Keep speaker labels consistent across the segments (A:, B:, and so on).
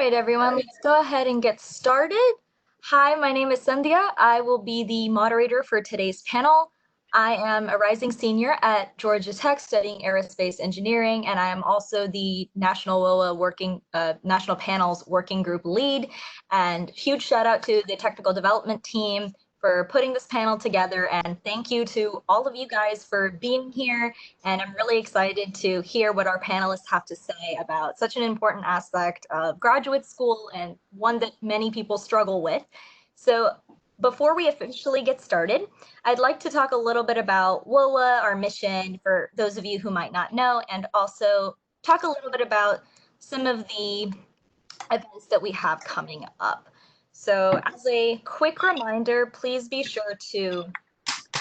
A: right, everyone, let's go ahead and get started. Hi, my name is Sandhya. I will be the moderator for today's panel. I am a rising senior at Georgia Tech studying aerospace engineering, and I am also the National WoAA National Panels Working Group lead. And huge shout out to the technical development team for putting this panel together, and thank you to all of you guys for being here. And I'm really excited to hear what our panelists have to say about such an important aspect of graduate school and one that many people struggle with. So before we officially get started, I'd like to talk a little bit about WoAA, our mission, for those of you who might not know, and also talk a little bit about some of the events that we have coming up. So as a quick reminder, please be sure to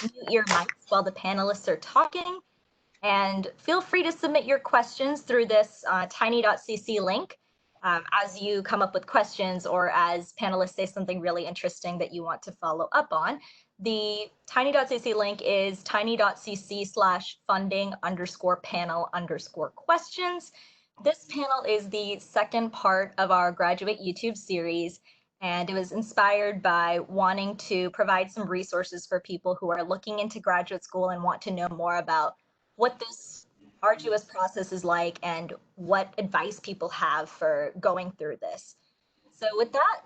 A: mute your mics while the panelists are talking. And feel free to submit your questions through this tiny.cc link as you come up with questions or as panelists say something really interesting that you want to follow up on. The tiny.cc link is tiny.cc/funding_panel_questions. This panel is the second part of our graduate YouTube series, and it was inspired by wanting to provide some resources for people who are looking into graduate school and want to know more about what this arduous process is like and what advice people have for going through this. So with that,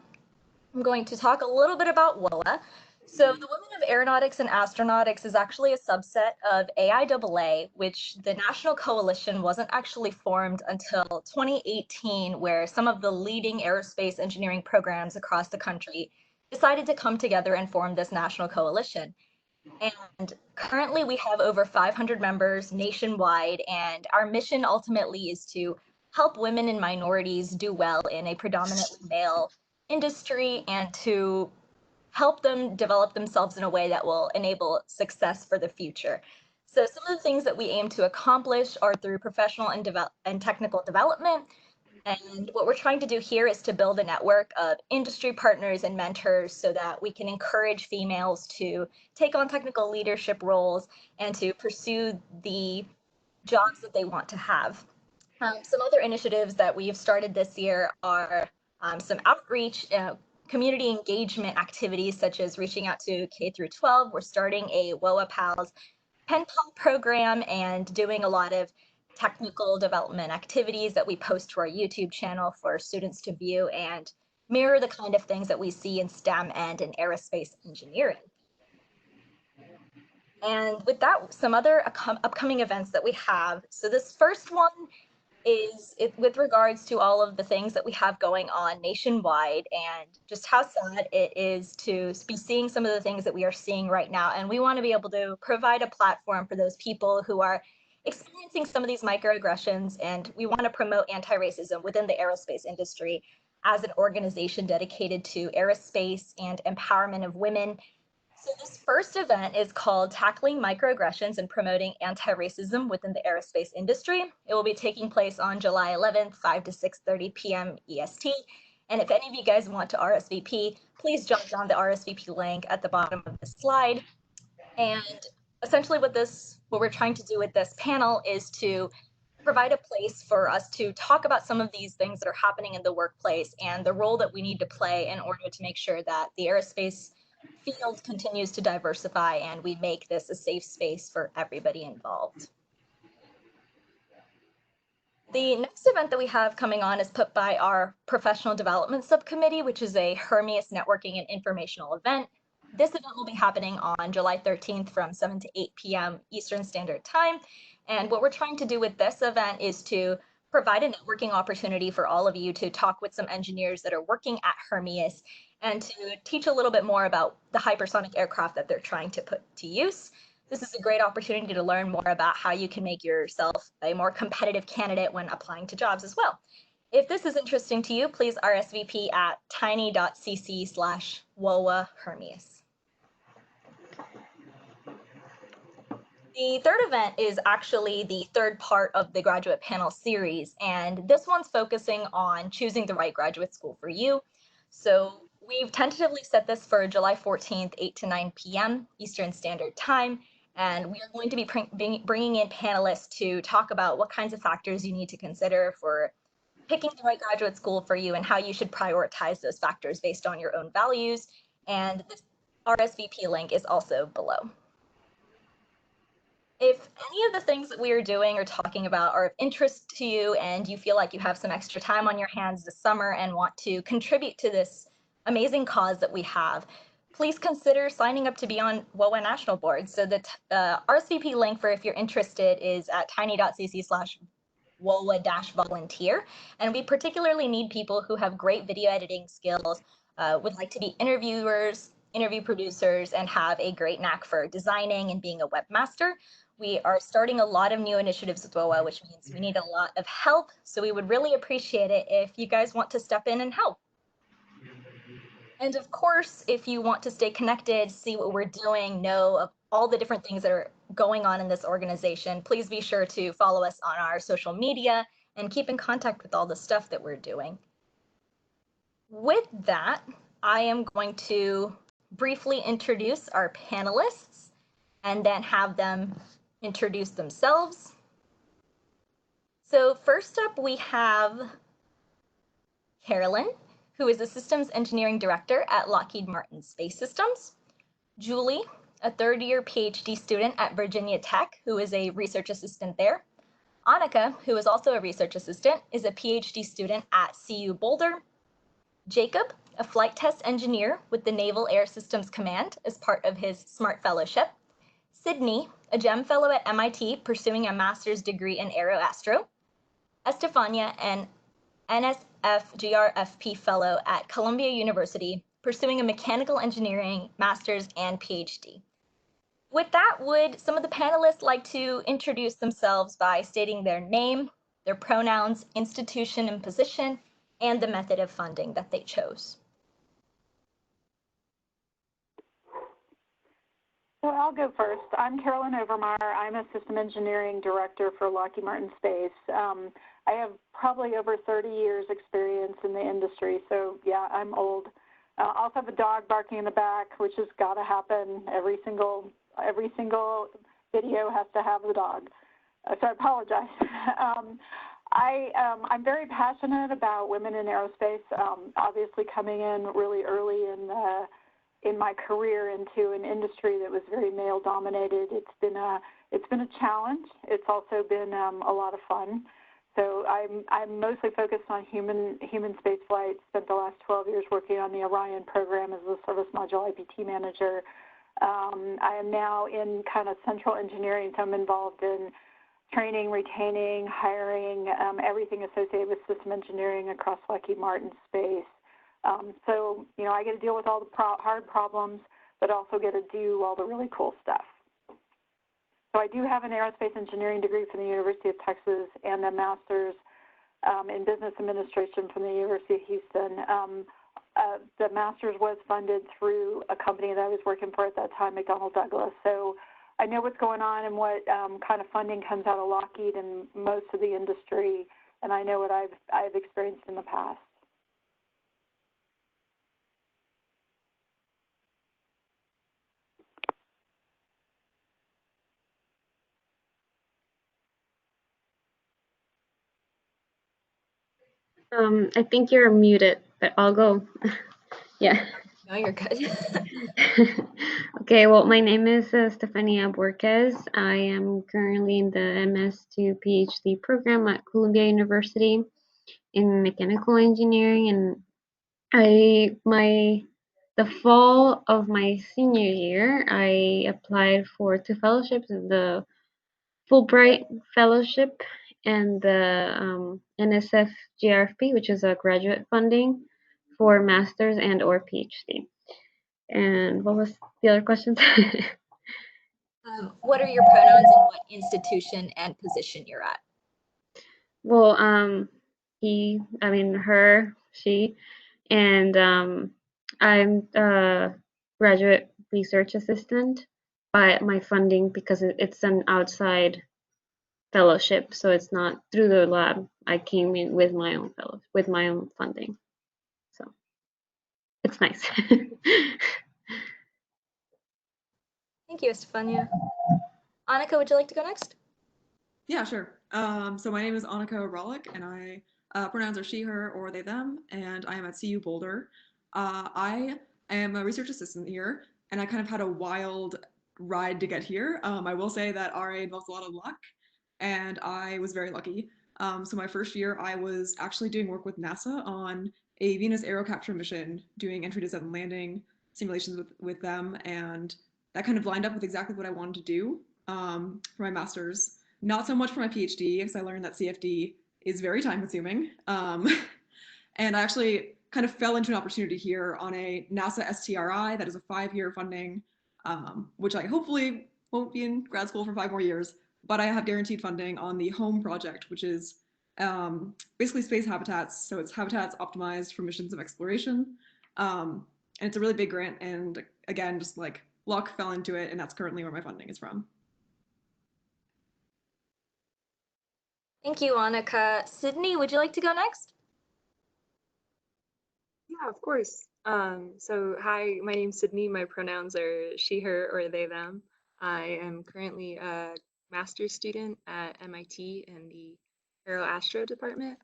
A: I'm going to talk a little bit about WoAA. So the Women of Aeronautics and Astronautics is actually a subset of AIAA, which the National Coalition wasn't actually formed until 2018, where some of the leading aerospace engineering programs across the country decided to come together and form this national coalition. And currently we have over 500 members nationwide, and our mission ultimately is to help women and minorities do well in a predominantly male industry and to help them develop themselves in a way that will enable success for the future. So some of the things that we aim to accomplish are through professional and technical development. And what we're trying to do here is to build a network of industry partners and mentors so that we can encourage females to take on technical leadership roles and to pursue the jobs that they want to have. Some other initiatives that we've started this year are some outreach, community engagement activities such as reaching out to K through 12. We're starting a WoAA Pals pen pal program and doing a lot of technical development activities that we post to our YouTube channel for students to view and mirror the kind of things that we see in STEM and in aerospace engineering. And with that, some other upcoming events that we have. So this first one is with regards to all of the things that we have going on nationwide and just how sad it is to be seeing some of the things that we are seeing right now. And we want to be able to provide a platform for those people who are experiencing some of these microaggressions, and we want to promote anti-racism within the aerospace industry as an organization dedicated to aerospace and empowerment of women. So this first event is called Tackling Microaggressions and Promoting Anti-Racism Within the Aerospace Industry. It will be taking place on July 11th, 5 to 6:30 p.m. EST. And if any of you guys want to RSVP, please jump down the RSVP link at the bottom of the slide. And essentially what we're trying to do with this panel is to provide a place for us to talk about some of these things that are happening in the workplace and the role that we need to play in order to make sure that the aerospace field continues to diversify and we make this a safe space for everybody involved. The next event that we have coming on is put by our Professional Development Subcommittee, which is a Hermes networking and informational event. This event will be happening on July 13th from 7 to 8 p.m. Eastern Standard Time. And what we're trying to do with this event is to provide a networking opportunity for all of you to talk with some engineers that are working at Hermes and to teach a little bit more about the hypersonic aircraft that they're trying to put to use. This is a great opportunity to learn more about how you can make yourself a more competitive candidate when applying to jobs as well. If this is interesting to you, please RSVP at tiny.cc/WoAA Hermes. The third event is actually the third part of the graduate panel series, and this one's focusing on choosing the right graduate school for you. So we've tentatively set this for July 14th, 8 to 9 p.m. Eastern Standard Time, and we are going to be bringing in panelists to talk about what kinds of factors you need to consider for picking the right graduate school for you and how you should prioritize those factors based on your own values. And the RSVP link is also below. If any of the things that we are doing or talking about are of interest to you and you feel like you have some extra time on your hands this summer and want to contribute to this amazing cause that we have, please consider signing up to be on WoAA National Board. So the RSVP link for if you're interested is at tiny.cc/WoAA-volunteer. And we particularly need people who have great video editing skills, would like to be interviewers, interview producers, and have a great knack for designing and being a webmaster. We are starting a lot of new initiatives with WoAA, which means we need a lot of help. So we would really appreciate it if you guys want to step in and help. And of course, if you want to stay connected, see what we're doing, know of all the different things that are going on in this organization, please be sure to follow us on our social media and keep in contact with all the stuff that we're doing. With that, I am going to briefly introduce our panelists and then have them introduce themselves. So first up, we have Carolyn, who is a Systems Engineering Director at Lockheed Martin Space Systems. Julie, a third-year PhD student at Virginia Tech, who is a research assistant there. Annika, who is also a research assistant, is a PhD student at CU Boulder. Jacob, a flight test engineer with the Naval Air Systems Command as part of his SMART Fellowship. Sydney, a GEM Fellow at MIT pursuing a master's degree in Aeroastro. Estefania, an NSF-GRFP Fellow at Columbia University, pursuing a mechanical engineering master's and PhD. With that, would some of the panelists like to introduce themselves by stating their name, their pronouns, institution and position, and the method of funding that they chose?
B: So I'll go first. I'm Carolyn Overmeyer. I'm a System Engineering Director for Lockheed Martin Space. I have probably over 30 years experience in the industry, so yeah, I'm old. I also have a dog barking in the back, which has got to happen. Every single video has to have the dog. So I apologize. I'm very passionate about women in aerospace. Obviously, coming in really early in my career into an industry that was very male dominated, it's been a challenge. It's also been a lot of fun. So I'm mostly focused on human space flight. Spent the last 12 years working on the Orion program as a service module IPT manager. I am now in kind of central engineering, so I'm involved in training, retaining, hiring, everything associated with system engineering across Lockheed Martin Space. So, you know, I get to deal with all the hard problems, but also get to do all the really cool stuff. So I do have an aerospace engineering degree from the University of Texas and a master's in business administration from the University of Houston. The master's was funded through a company that I was working for at that time, McDonnell Douglas. So I know what's going on and what kind of funding comes out of Lockheed and most of the industry, and I know what I've experienced in the past.
C: I think you're muted, but I'll go. Yeah.
A: No, you're good.
C: Okay, well, my name is Estefania Bohorquez. I am currently in the MS to PhD program at Columbia University in mechanical engineering, and the fall of my senior year, I applied for 2 fellowships, the Fulbright Fellowship and the NSF GRFP, which is a graduate funding for master's and or PhD. And what was the other questions?
A: What are your pronouns and what institution and position you're at?
C: Well, her, she, and I'm a graduate research assistant by my funding because it's an outside fellowship, so it's not through the lab. I came in with my own funding, so it's nice.
A: Thank you, Estefania. Annika, would you like to go next?
D: Yeah, sure. So my name is Annika Rollock, and I Pronouns are she, her, or they, them, and I am at CU Boulder. I am a research assistant here, and I kind of had a wild ride to get here. I will say that RA involves a lot of luck, and I was very lucky. So my first year, I was actually doing work with NASA on a Venus aero capture mission, doing entry, descent, and landing simulations with them, and that kind of lined up with exactly what I wanted to do for my master's. Not so much for my PhD, because I learned that CFD is very time consuming. And I actually kind of fell into an opportunity here on a NASA STRI that is a 5-year funding, which I hopefully won't be in grad school for 5 more years, but I have guaranteed funding on the HOME project, which is basically space habitats. So it's habitats optimized for missions of exploration. And it's a really big grant. And again, just like luck fell into it. And that's currently where my funding is from.
A: Thank you, Annika. Sydney, would you like to go next?
E: Yeah, of course. So hi, my name's Sydney. My pronouns are she, her, or they, them. I am currently a master's student at MIT in the Aero-Astro department.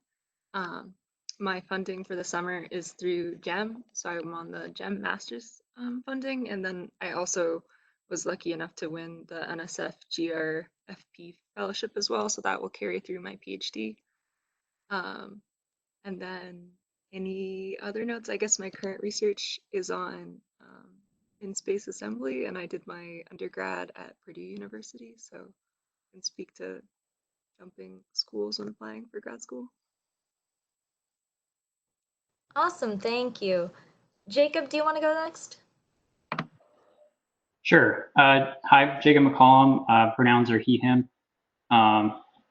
E: My funding for the summer is through GEM, so I'm on the GEM master's funding, and then I also was lucky enough to win the NSF GRFP fellowship as well, so that will carry through my PhD. And then any other notes? I guess my current research is on in-space assembly, and I did my undergrad at Purdue University, so I can speak to jumping schools when applying for grad school.
A: Awesome, thank you. Jacob, do you want to go next?
F: Sure. Hi, Jacob McCullum. Pronouns are he, him.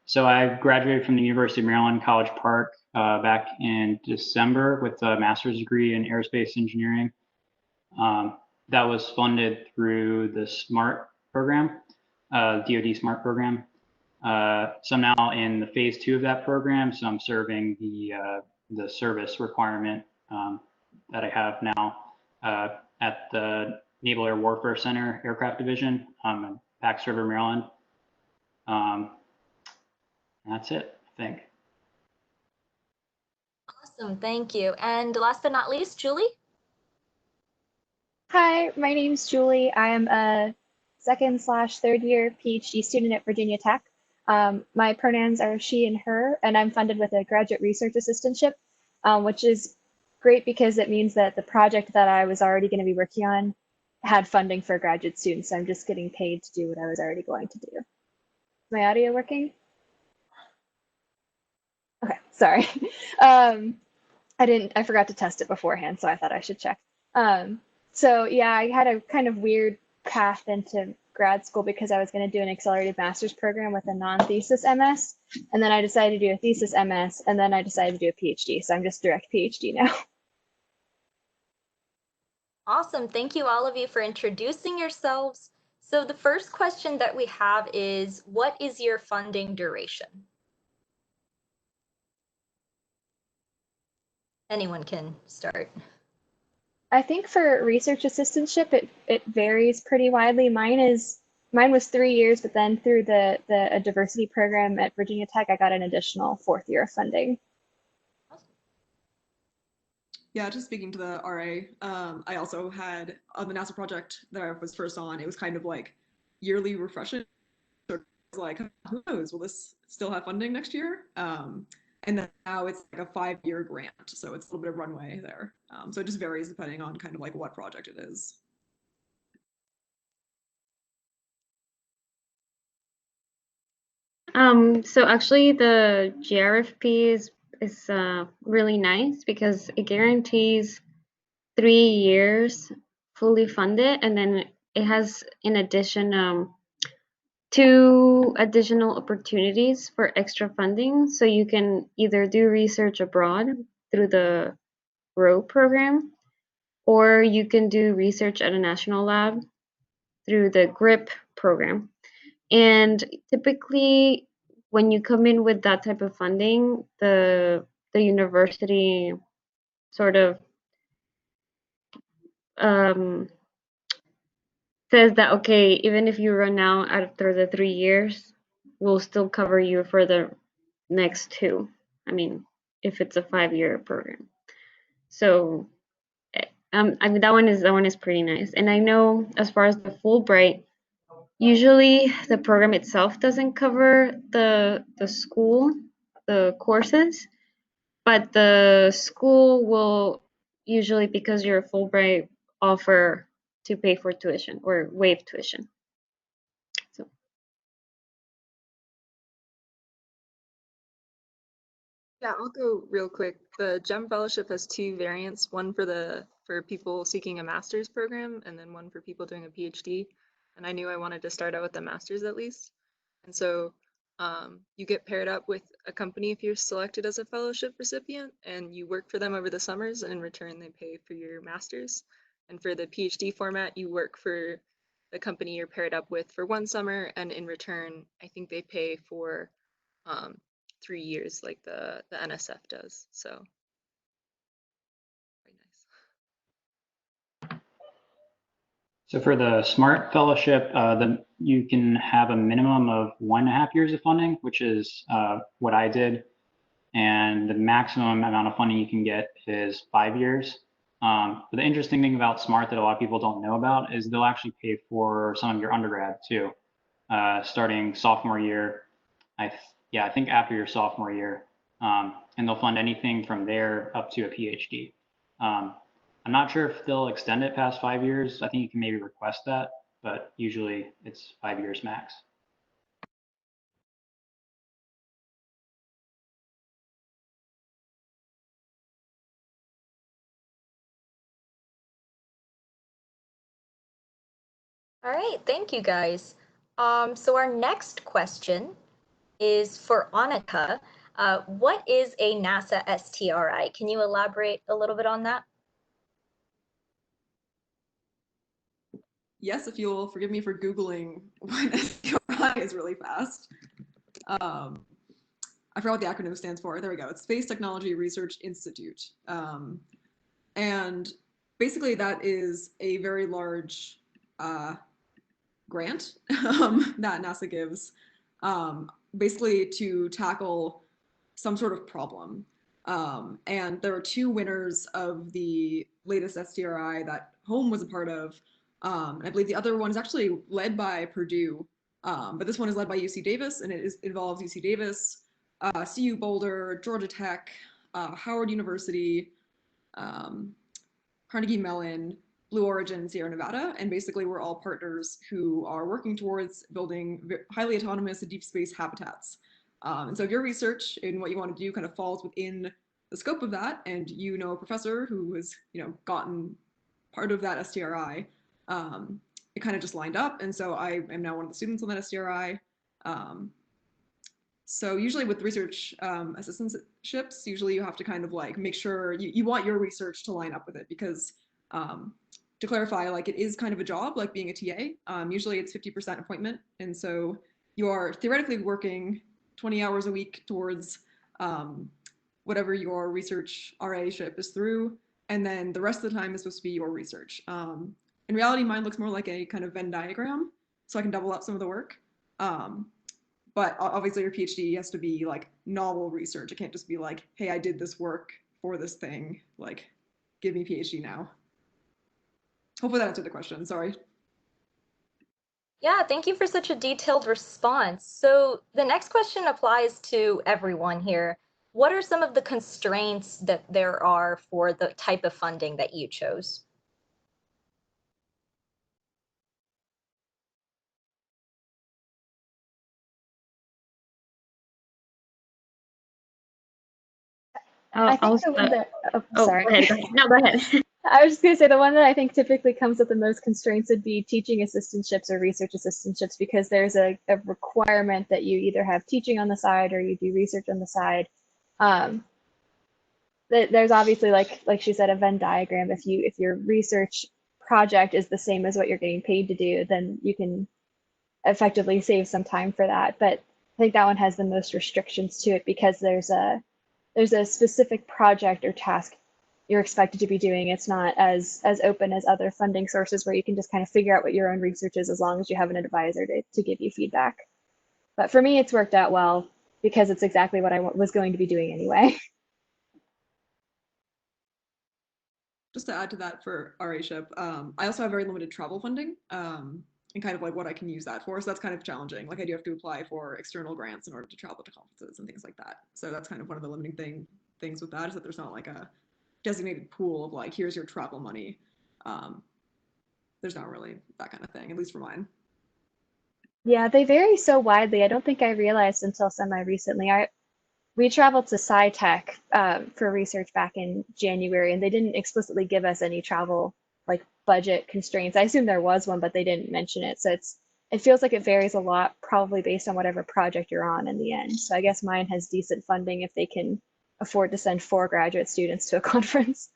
F: So I graduated from the University of Maryland, College Park, back in December with a master's degree in aerospace engineering. That was funded through the SMART program, DoD SMART program. So I'm now in the phase 2 of that program. So I'm serving the service requirement that I have now at the Naval Air Warfare Center Aircraft Division in Pax River, Maryland. That's it, I think.
A: Awesome, thank you. And last but not least, Julie?
G: Hi, my name's Julie. I am a second/third year PhD student at Virginia Tech. My pronouns are she and her, and I'm funded with a graduate research assistantship, which is great because it means that the project that I was already going to be working on had funding for graduate students. So I'm just getting paid to do what I was already going to do. Is my audio working? Okay, sorry. I forgot to test it beforehand, so I thought I should check. So yeah, I had a kind of weird path into grad school because I was going to do an accelerated master's program with a non-thesis MS, and then I decided to do a thesis MS, and then I decided to do a PhD. So I'm just direct PhD now.
A: Awesome, thank you all of you for introducing yourselves. So the first question that we have is, what is your funding duration? Anyone can start.
G: I think for research assistantship, it varies pretty widely. Mine was 3 years, but then through the diversity program at Virginia Tech, I got an additional 4th year of funding.
D: Yeah, just speaking to the RA, I also had on the NASA project that I was first on, it was kind of like yearly refreshing. Sort of like, who knows, will this still have funding next year? And then now it's like a 5-year grant, so it's a little bit of runway there. So it just varies depending on kind of like what project it is.
C: So actually the GRFP is really nice because it guarantees 3 years fully funded, and then it has in addition 2 additional opportunities for extra funding. So you can either do research abroad through the GROW program, or you can do research at a national lab through the GRIP program. And typically, when you come in with that type of funding, the university sort of says that, okay, even if you run out after the 3 years, we'll still cover you for the next 2. I mean, if it's a 5-year program. So I mean, that one is pretty nice. And I know as far as the Fulbright, usually the program itself doesn't cover the school, the courses, but the school will usually, because you're a Fulbright, offer to pay for tuition or waive tuition. So
E: Yeah, I'll go real quick. The GEM Fellowship has 2 variants, one for people seeking a master's program and then one for people doing a PhD. And I knew I wanted to start out with the master's at least. And so you get paired up with a company if you're selected as a fellowship recipient, and you work for them over the summers, and in return they pay for your master's. And for the PhD format, you work for the company you're paired up with for 1 summer, and in return, I think they pay for 3 years like the NSF does. So very nice.
F: So for the SMART Fellowship, you can have a minimum of 1.5 years of funding, which is what I did. And the maximum amount of funding you can get is 5 years. But the interesting thing about SMART that a lot of people don't know about is they'll actually pay for some of your undergrad too, starting sophomore year. I think after your sophomore year, and they'll fund anything from there up to a PhD. I'm not sure if they'll extend it past 5 years. I think you can maybe request that, but usually it's 5 years max.
A: All right, thank you guys. So our next question is for Annika. What is a NASA STRI? Can you elaborate a little bit on that?
D: Yes, if you'll forgive me for Googling what STRI is really fast. I forgot what the acronym stands for. There we go. It's Space Technology Research Institute. And basically that is a very large grant that NASA gives, basically to tackle some sort of problem. And there are 2 winners of the latest STRI that Home was a part of. I believe the other one is actually led by Purdue, but this one is led by UC Davis, and it involves UC Davis, CU Boulder, Georgia Tech, Howard University, Carnegie Mellon, Blue Origin, and Sierra Nevada. And basically we're all partners who are working towards building highly autonomous deep space habitats. And so if your research and what you want to do kind of falls within the scope of that, and you know a professor who has gotten part of that STRI, it kind of just lined up. And so I am now one of the students on that STRI. So usually with research assistantships, usually you have to kind of like make sure you want your research to line up with it, because to clarify, like, it is kind of a job like being a TA. Usually it's 50% appointment. And so you are theoretically working 20 hours a week towards whatever your research RA-ship is through. And then the rest of the time is supposed to be your research. In reality, mine looks more like a kind of Venn diagram, so I can double up some of the work. But obviously your PhD has to be like novel research. It can't just be like, hey, I did this work for this thing, like, give me PhD now. Hopefully that answered the question, sorry.
A: Yeah, thank you for such a detailed response. So the next question applies to everyone here. What are some of the constraints that there are for the type of funding that you chose?
G: I think the one that, sorry.
C: Go ahead. No, go ahead.
G: I was just going to say the one that I think typically comes with the most constraints would be teaching assistantships or research assistantships, because there's a requirement that you either have teaching on the side or you do research on the side. There's obviously, like she said, a Venn diagram. If your research project is the same as what you're getting paid to do, then you can effectively save some time for that. But I think that one has the most restrictions to it, because there's a specific project or task you're expected to be doing. It's not as open as other funding sources where you can just kind of figure out what your own research is as long as you have an advisor to give you feedback. But for me, it's worked out well because it's exactly what I was going to be doing anyway.
D: just to add to that for RA-ship, I also have very limited travel funding, and kind of like what I can use that for. So that's kind of challenging. Like I do have to apply for external grants in order to travel to conferences and things like that. So that's kind of one of the limiting things with that, is that there's not like a designated pool of like, here's your travel money. There's not really that kind of thing, at least for mine.
G: Yeah, they vary so widely. I don't think I realized until semi-recently. We traveled to SciTech for research back in January, and they didn't explicitly give us any travel like budget constraints. I assume there was one, but they didn't mention it. So it feels like it varies a lot, probably based on whatever project you're on in the end. So I guess mine has decent funding if they can afford to send 4 graduate students to a conference.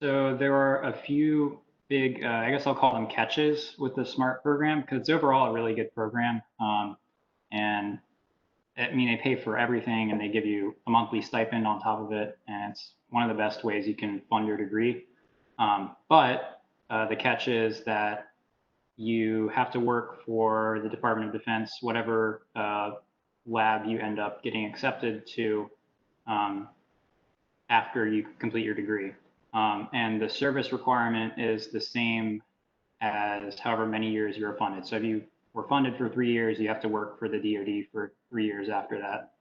F: So there are a few big, I guess I'll call them catches with the SMART program, because it's overall a really good program. And I mean, they pay for everything and they give you a monthly stipend on top of it. And it's one of the best ways you can fund your degree. But the catch is that you have to work for the Department of Defense, whatever lab you end up getting accepted to after you complete your degree. And the service requirement is the same as however many years you were funded. So if you were funded for 3 years, you have to work for the DoD for 3 years after that.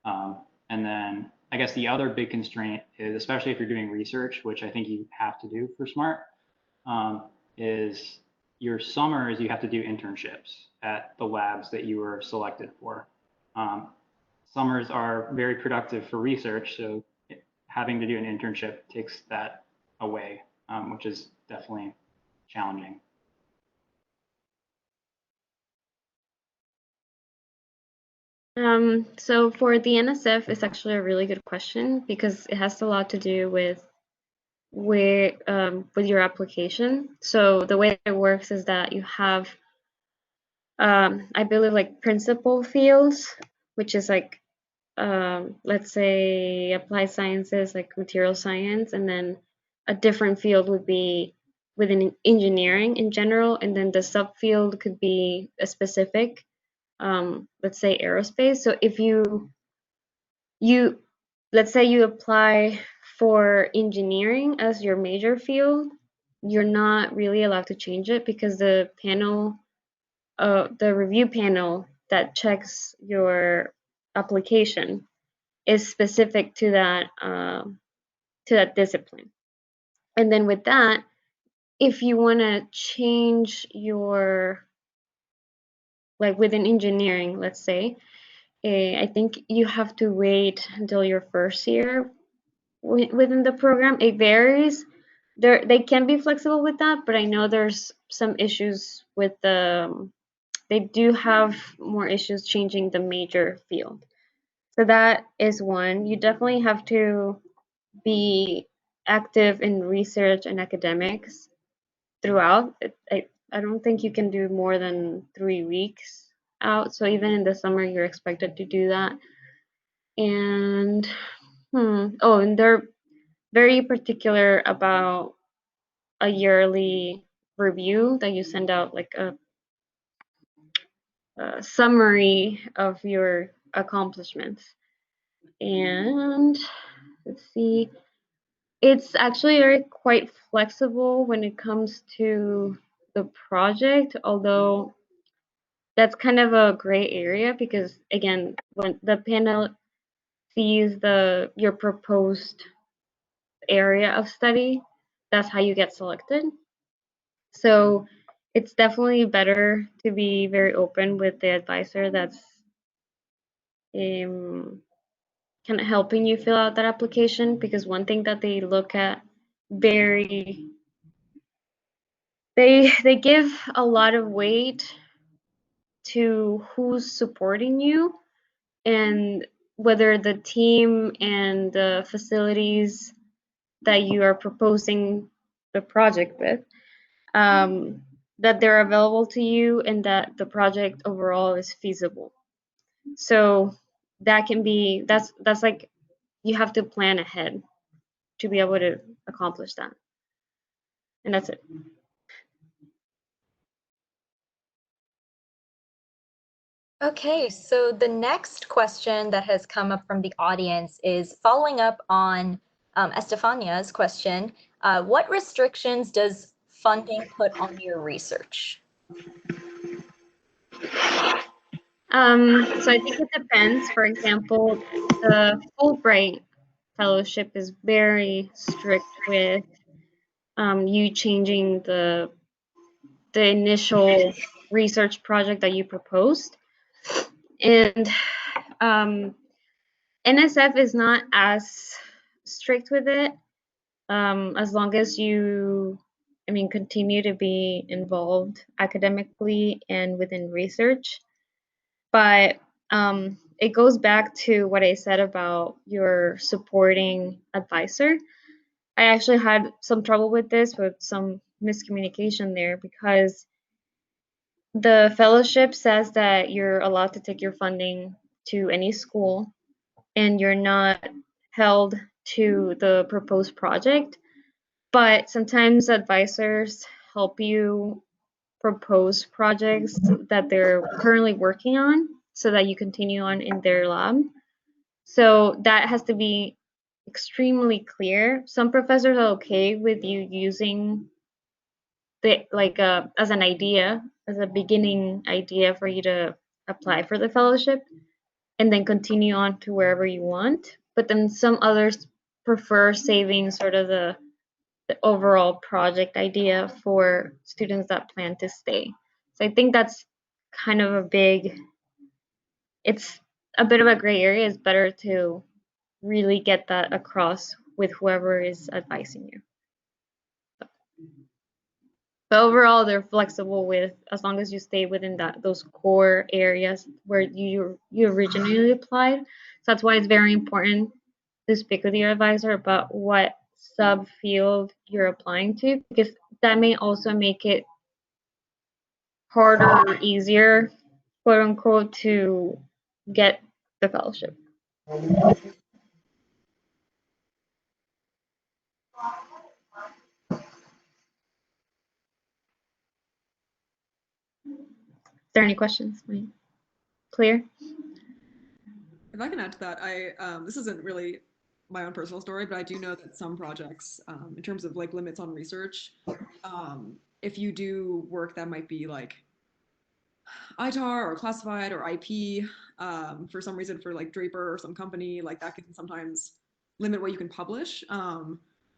F: And then I guess the other big constraint is, especially if you're doing research, which I think you have to do for SMART, is your summers you have to do internships at the labs that you were selected for. Summers are very productive for research, so having to do an internship takes that away, which is definitely challenging.
C: So for the NSF, it's actually a really good question because it has a lot to do with your application. So the way it works is that you have, I believe, like principal fields, which is like, let's say applied sciences, like material science, and then a different field would be within engineering in general, and then the subfield could be a specific, let's say aerospace. So if you let's say you apply for engineering as your major field, you're not really allowed to change it because the panel, the review panel that checks your application is specific to that discipline. And then with that, if you want to change your, like within engineering, let's say, I think you have to wait until your first year within the program. It varies. They can be flexible with that, but I know there's some issues with they do have more issues changing the major field. So that is one. You definitely have to be active in research and academics throughout. I don't think you can do more than 3 weeks out. So even in the summer, you're expected to do that. And and they're very particular about a yearly review that you send out, like a summary of your accomplishments. And let's see, it's actually very quite flexible when it comes to the project, although that's kind of a gray area because again, when the panel sees your proposed area of study, that's how you get selected. So it's definitely better to be very open with the advisor that's kind of helping you fill out that application, because one thing that they look at very, they give a lot of weight to who's supporting you and whether the team and the facilities that you are proposing the project with, that they're available to you and that the project overall is feasible. So that can be, that's like, you have to plan ahead to be able to accomplish that. And that's it.
A: Okay, so the next question that has come up from the audience is following up on Estefania's question. What restrictions does funding put on your research?
C: So I think it depends. For example, the Fulbright fellowship is very strict with you changing the initial research project that you proposed. And NSF is not as strict with it, as long as you, continue to be involved academically and within research. But it goes back to what I said about your supporting advisor. I actually had some trouble with this, with some miscommunication there, because the fellowship says that you're allowed to take your funding to any school and you're not held to the proposed project. But sometimes advisors help you propose projects that they're currently working on so that you continue on in their lab. So that has to be extremely clear. Some professors are okay with you using the as an idea, as a beginning idea for you to apply for the fellowship and then continue on to wherever you want. But then some others prefer saving sort of the overall project idea for students that plan to stay. So I think that's kind of it's a bit of a gray area. It's better to really get that across with whoever is advising you. But overall, they're flexible with, as long as you stay within those core areas where you originally applied. So that's why it's very important to speak with your advisor about what subfield you're applying to, because that may also make it harder or easier, quote unquote, to get the fellowship. Is there any questions? Clear?
D: If I can add to that, this isn't really my own personal story, but I do know that some projects, in terms of like limits on research, if you do work that might be like ITAR or classified or IP, for some reason for like Draper or some company, like that can sometimes limit what you can publish,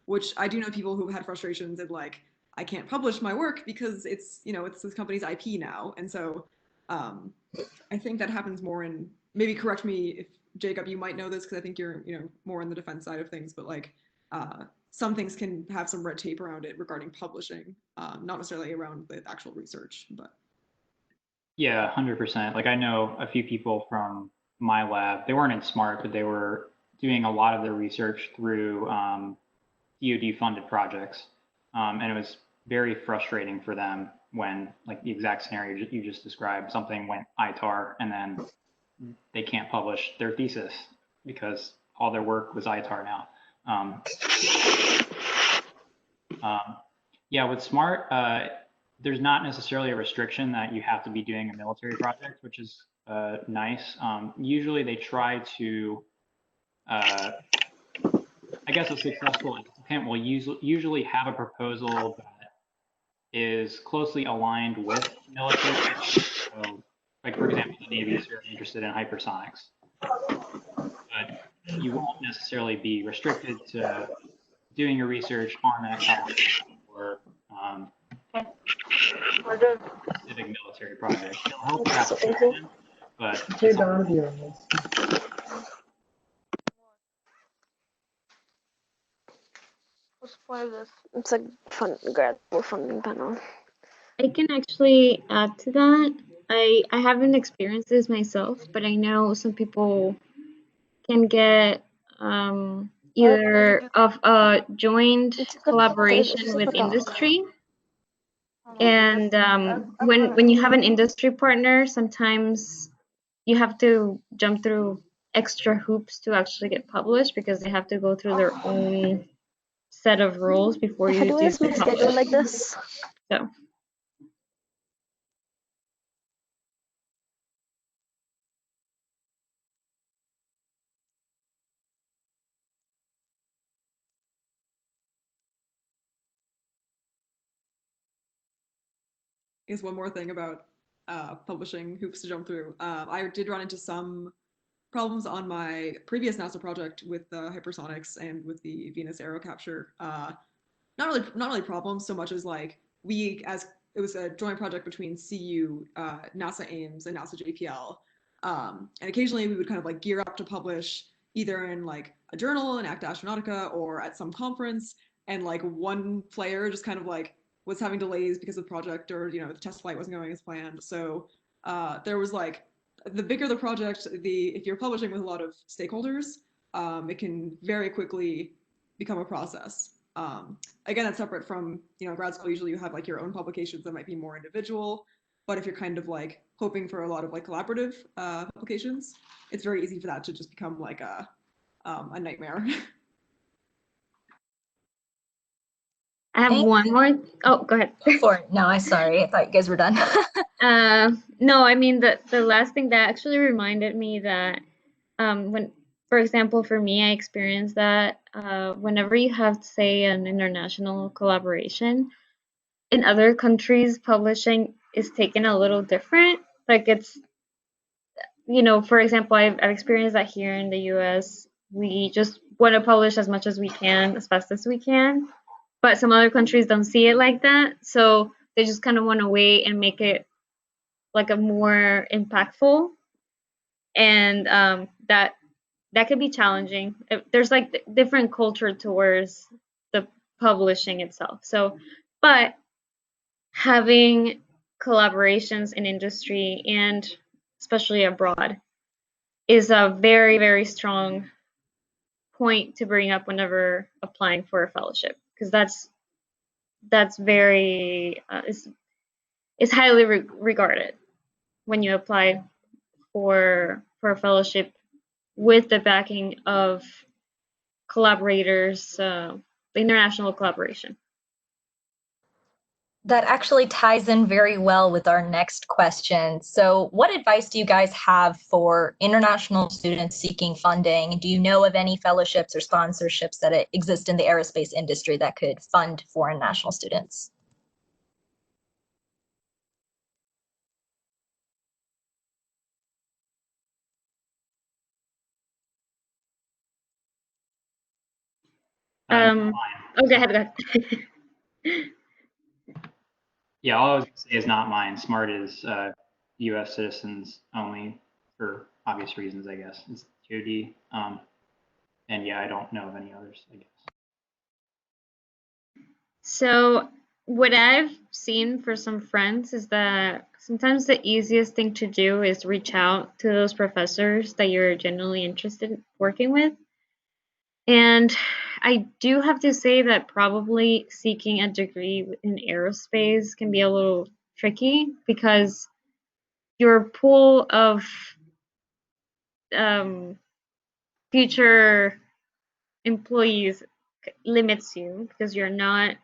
D: which I do know people who've had frustrations of like, I can't publish my work because it's, it's this company's IP now. And so I think that happens more in, maybe correct me if Jacob, you might know this because I think you're, more on the defense side of things, but like some things can have some red tape around it regarding publishing, not necessarily around the actual research, but.
F: Yeah, 100%. Like I know a few people from my lab, they weren't in SMART, but they were doing a lot of their research through DoD funded projects. And it was very frustrating for them when, like the exact scenario you just described, something went ITAR and then they can't publish their thesis because all their work was ITAR now. Yeah, with SMART, there's not necessarily a restriction that you have to be doing a military project, which is nice. Usually they try to, I guess a successful applicant will usually have a proposal that is closely aligned with military. So, like for example, the Navy is very interested in hypersonics, but you won't necessarily be restricted to doing your research on that topic or specific military project. It'll help your application, but
H: What's the point of this? It's like grad school funding panel.
C: I can actually add to that. I haven't experienced this myself, but I know some people can get either of a joint collaboration with industry. And when you have an industry partner, sometimes you have to jump through extra hoops to actually get published because they have to go through their own set of rules before you do the publish.
H: Like this.
C: So.
D: guess one more thing about publishing hoops to jump through. I did run into some problems on my previous NASA project with hypersonics and with the Venus aero capture. Not really problems so much as like it was a joint project between CU, NASA Ames, and NASA JPL. And occasionally we would kind of like gear up to publish either in like a journal, in Acta Astronautica, or at some conference. And like one player just kind of like was having delays because of the project, or the test flight wasn't going as planned. So there was like, the bigger the project, if you're publishing with a lot of stakeholders, it can very quickly become a process. Again, that's separate from, grad school. Usually you have like your own publications that might be more individual, but if you're kind of like hoping for a lot of like collaborative publications, it's very easy for that to just become like a nightmare.
C: I have one more. Oh, go ahead.
A: Go for it. No, I'm sorry. I thought you guys were done.
C: No, I mean the last thing that actually reminded me that when, for example, for me, I experienced that whenever you have, say, an international collaboration, in other countries, publishing is taken a little different. Like it's, for example, I've experienced that here in the US, we just want to publish as much as we can, as fast as we can. But some other countries don't see it like that. So they just kind of want to wait and make it like a more impactful. And that could be challenging. There's like different culture towards the publishing itself. So, but having collaborations in industry and especially abroad is a very, very strong point to bring up whenever applying for a fellowship, because that's very is highly regarded when you apply for a fellowship with the backing of collaborators, the international collaboration.
A: That actually ties in very well with our next question. So what advice do you guys have for international students seeking funding? Do you know of any fellowships or sponsorships that exist in the aerospace industry that could fund foreign national students?
C: Oh, go ahead.
F: Yeah, all I was going to say is not mine. SMART is U.S. citizens only for obvious reasons, I guess. It's DoD. And yeah, I don't know of any others, I guess.
C: So what I've seen for some friends is that sometimes the easiest thing to do is reach out to those professors that you're genuinely interested in working with. And I do have to say that probably seeking a degree in aerospace can be a little tricky because your pool of future employees limits you because you're not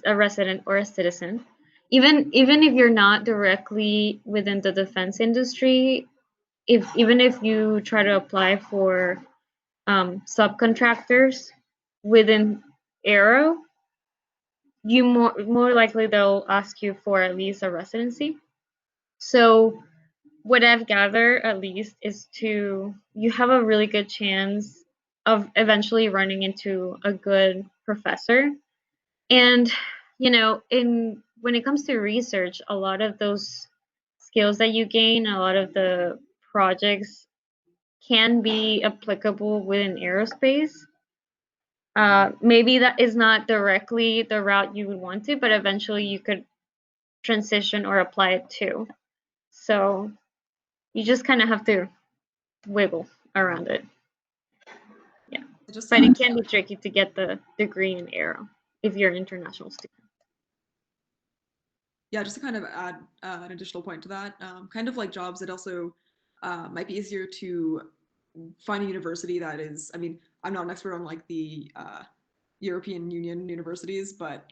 C: a resident or a citizen. Even if you're not directly within the defense industry, even if you try to apply for subcontractors within Aero, you more likely they'll ask you for at least a residency. So what I've gathered at least is you have a really good chance of eventually running into a good professor. And when it comes to research, a lot of those skills that you gain, a lot of the projects can be applicable within aerospace. Maybe that is not directly the route you would want to, but eventually you could transition or apply it to. So you just kind of have to wiggle around it. Yeah, but it can be tricky to get the degree in Aero if you're an international student.
D: Yeah, just to kind of add an additional point to that, kind of like jobs, it also might be easier to find a university that is, I mean, I'm not an expert on like the European Union universities, but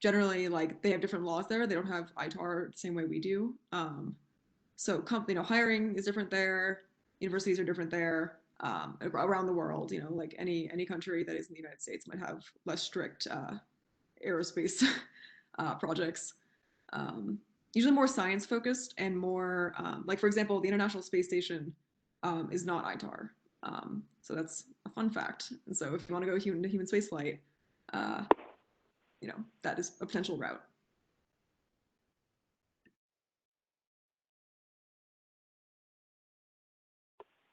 D: generally like they have different laws there. They don't have ITAR the same way we do. So hiring is different there. Universities are different there. Around the world, like any country that is in the United States might have less strict aerospace projects. usually more science focused and more like, for example, the International Space Station is not ITAR. So that's a fun fact. And so if you want to go human space flight, that is a potential route.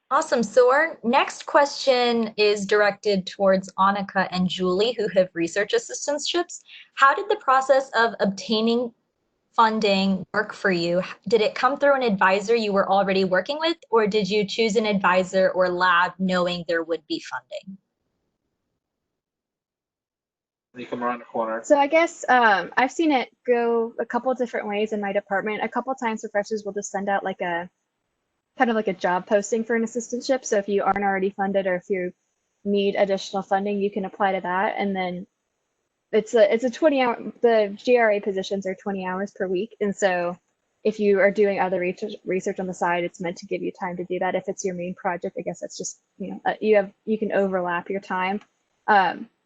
A: Awesome. So our next question is directed towards Annika and Julie, who have research assistantships. How did the process of obtaining funding work for you? Did it come through an advisor you were already working with, or did you choose an advisor or lab knowing there would be funding?
I: You come around the corner.
G: So I guess I've seen it go a couple different ways in my department. A couple times professors will just send out like a kind of like a job posting for an assistantship. So if you aren't already funded or if you need additional funding, you can apply to that. And then it's a 20-hour, the GRA positions are 20 hours per week. And so if you are doing other research on the side, it's meant to give you time to do that. If it's your main project, I guess that's just, you can overlap your time.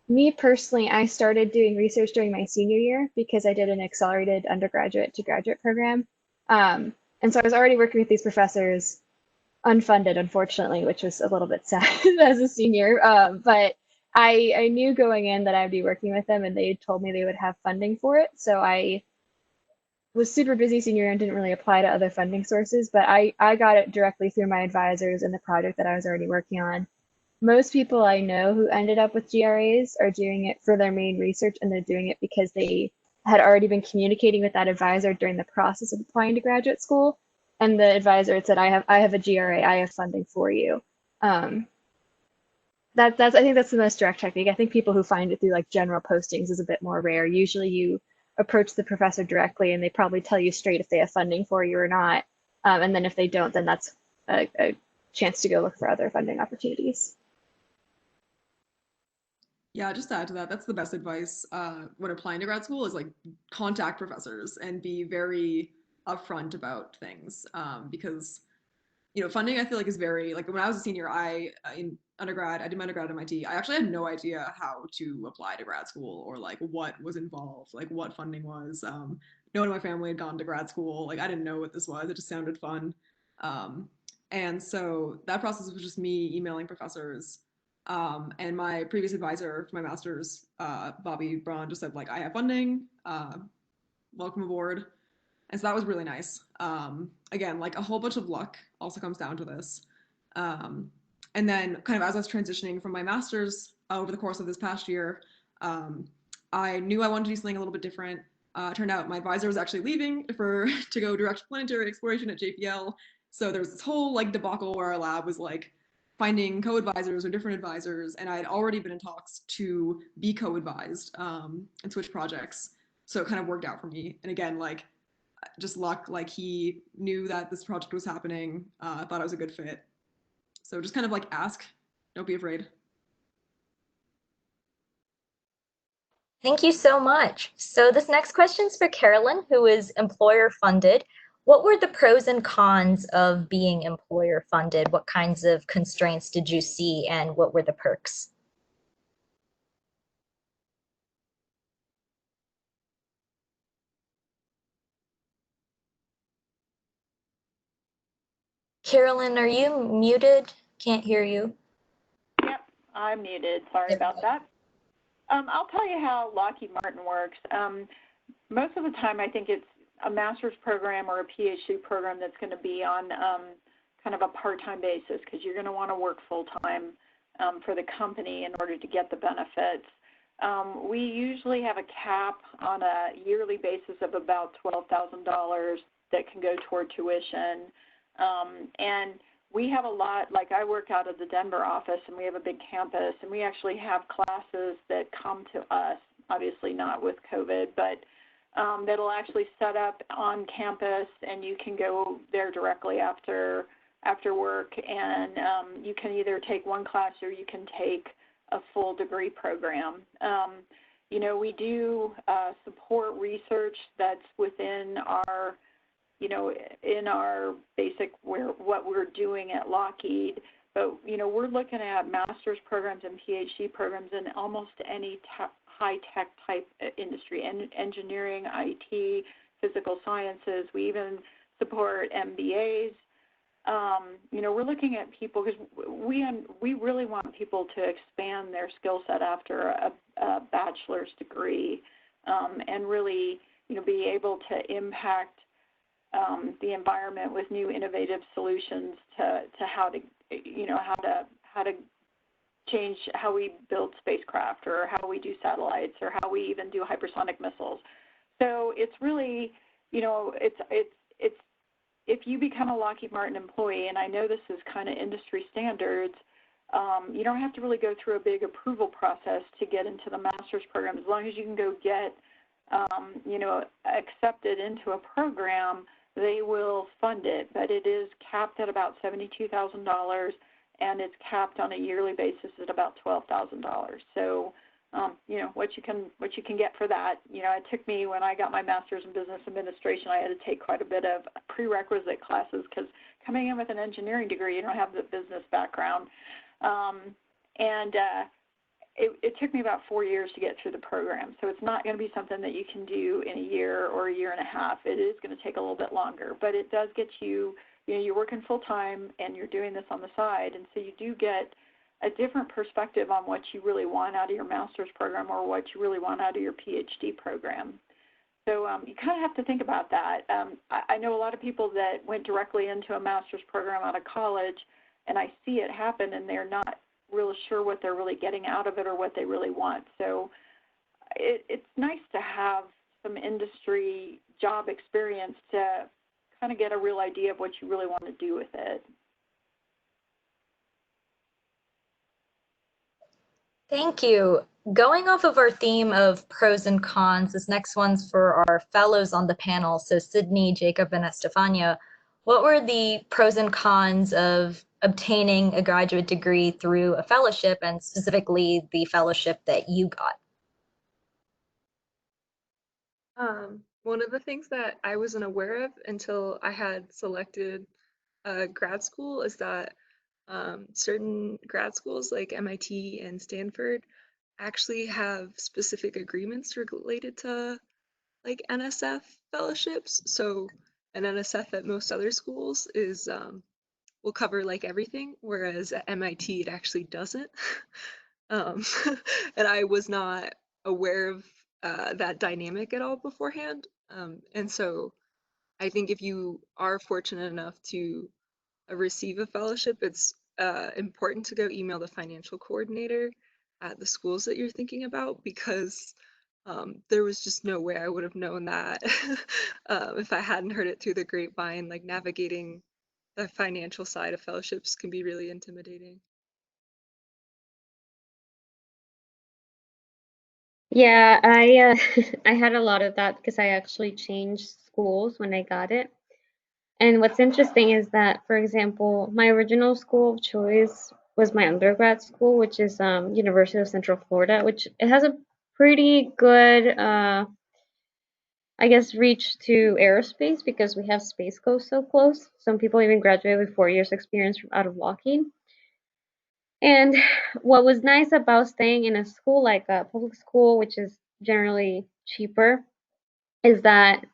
G: Me personally, I started doing research during my senior year because I did an accelerated undergraduate to graduate program. And so I was already working with these professors unfunded, unfortunately, which was a little bit sad as a senior. But I knew going in that I'd be working with them and they told me they would have funding for it. So I was super busy senior year and didn't really apply to other funding sources, but I got it directly through my advisors and the project that I was already working on. Most people I know who ended up with GRAs are doing it for their main research, and they're doing it because they had already been communicating with that advisor during the process of applying to graduate school. And the advisor had said, I have a GRA, I have funding for you. I think that's the most direct technique. I think people who find it through like general postings is a bit more rare. Usually you approach the professor directly and they probably tell you straight if they have funding for you or not. And then if they don't, then that's a chance to go look for other funding opportunities.
D: Yeah, just to add to that, that's the best advice when applying to grad school is like contact professors and be very upfront about things because funding I feel like is very like when I was a senior, in undergrad, I did my undergrad at MIT. I actually had no idea how to apply to grad school or like what was involved, like what funding was. No one in my family had gone to grad school. Like I didn't know what this was. It just sounded fun. And so that process was just me emailing professors. And my previous advisor for my master's, Bobby Braun, just said like, I have funding, welcome aboard. And so that was really nice. Again, like a whole bunch of luck also comes down to this. And then kind of as I was transitioning from my master's over the course of this past year, I knew I wanted to do something a little bit different. Turned out my advisor was actually leaving to go direct planetary exploration at JPL. So there was this whole like debacle where our lab was like finding co-advisors or different advisors, and I had already been in talks to be co-advised and switch projects. So it kind of worked out for me. And again, like just luck, like he knew that this project was happening, thought I was a good fit. So just kind of like ask, don't be afraid.
A: Thank you so much. So this next question is for Carolyn, who is employer funded. What were the pros and cons of being employer funded? What kinds of constraints did you see and what were the perks? Carolyn, are you muted? Can't hear you.
B: Yep, I'm muted. Sorry about that. I'll tell you how Lockheed Martin works. Most of the time, I think it's a master's program or a PhD program that's going to be on kind of a part-time basis because you're going to want to work full-time for the company in order to get the benefits. We usually have a cap on a yearly basis of about $12,000 that can go toward tuition. And we have a lot, like I work out of the Denver office and we have a big campus and we actually have classes that come to us, obviously not with COVID, but that'll actually set up on campus and you can go there directly after work and you can either take one class or you can take a full degree program. We do support research that's within our in our basic what we're doing at Lockheed, but we're looking at master's programs and PhD programs in almost any high-tech type industry, engineering, IT, physical sciences. We even support MBAs. You know, we're looking at people because we really want people to expand their skill set after a bachelor's degree, and really, you know, be able to impact the environment with new innovative solutions to how to, you know, how to change how we build spacecraft or how we do satellites or how we even do hypersonic missiles. So it's really, you know, it's if you become a Lockheed Martin employee, and I know this is kind of industry standards, you don't have to really go through a big approval process to get into the master's program. As long as you can go get, you know, accepted into a program, they will fund it. But it is capped at about $72,000, and it's capped on a yearly basis at about $12,000. So, you know, what you can get for that. You know, it took me, when I got my master's in business administration, I had to take quite a bit of prerequisite classes because coming in with an engineering degree, you don't have the business background. It took me about 4 years to get through the program. So it's not going to be something that you can do in a year or a year and a half. It is going to take a little bit longer, but it does get you, you know, you're working full time and you're doing this on the side. And so you do get a different perspective on what you really want out of your master's program or what you really want out of your PhD program. So you kind of have to think about that. I know a lot of people that went directly into a master's program out of college, and I see it happen, and they're not really sure what they're really getting out of it or what they really want. So it's nice to have some industry job experience to kind of get a real idea of what you really want to do with it.
A: Thank you. Going off of our theme of pros and cons, this next one's for our fellows on the panel. So Sydney, Jacob, and Estefania, what were the pros and cons of obtaining a graduate degree through a fellowship, and specifically the fellowship that you got?
E: One of the things that I wasn't aware of until I had selected grad school is that certain grad schools like MIT and Stanford actually have specific agreements related to like NSF fellowships. So an NSF at most other schools is will cover like everything, whereas at MIT it actually doesn't. And I was not aware of that dynamic at all beforehand. And so I think if you are fortunate enough to receive a fellowship, it's important to go email the financial coordinator at the schools that you're thinking about, because there was just no way I would have known that if I hadn't heard it through the grapevine. Like, navigating the financial side of fellowships can be really intimidating.
C: Yeah, I I had a lot of that because I actually changed schools when I got it. And what's interesting is that, for example, my original school of choice was my undergrad school, which is University of Central Florida, which it has a pretty good, I guess, reach to aerospace because we have Space Coast so close. Some people even graduate with 4 years experience from out of Lockheed. And what was nice about staying in a school like a public school, which is generally cheaper, is that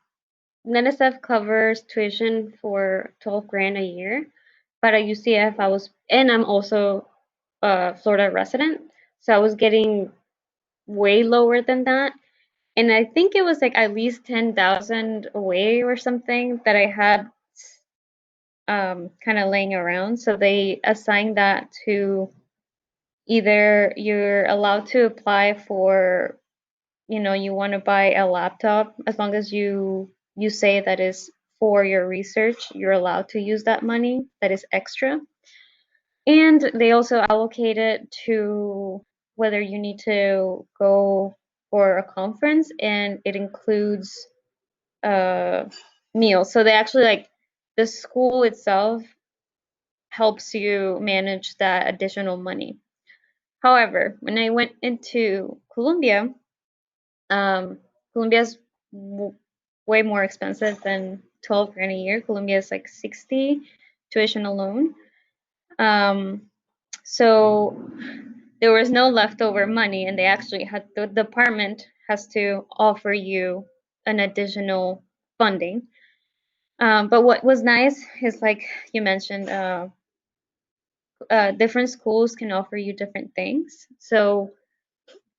C: NSF covers tuition for 12 grand a year, but at UCF and I'm also a Florida resident, so I was getting way lower than that. And I think it was like at least 10,000 away or something that I had kind of laying around. So they assigned that to either you're allowed to apply for, you want to buy a laptop, as long as you say that is for your research, you're allowed to use that money that is extra. And they also allocate it to whether you need to go for a conference, and it includes meals. So they actually, like, the school itself helps you manage that additional money. However, when I went into Columbia, Columbia's way more expensive than 12 grand a year. Columbia is like 60 tuition alone. So there was no leftover money, and they actually had, the department has to offer you an additional funding. But what was nice is, like you mentioned, different schools can offer you different things. So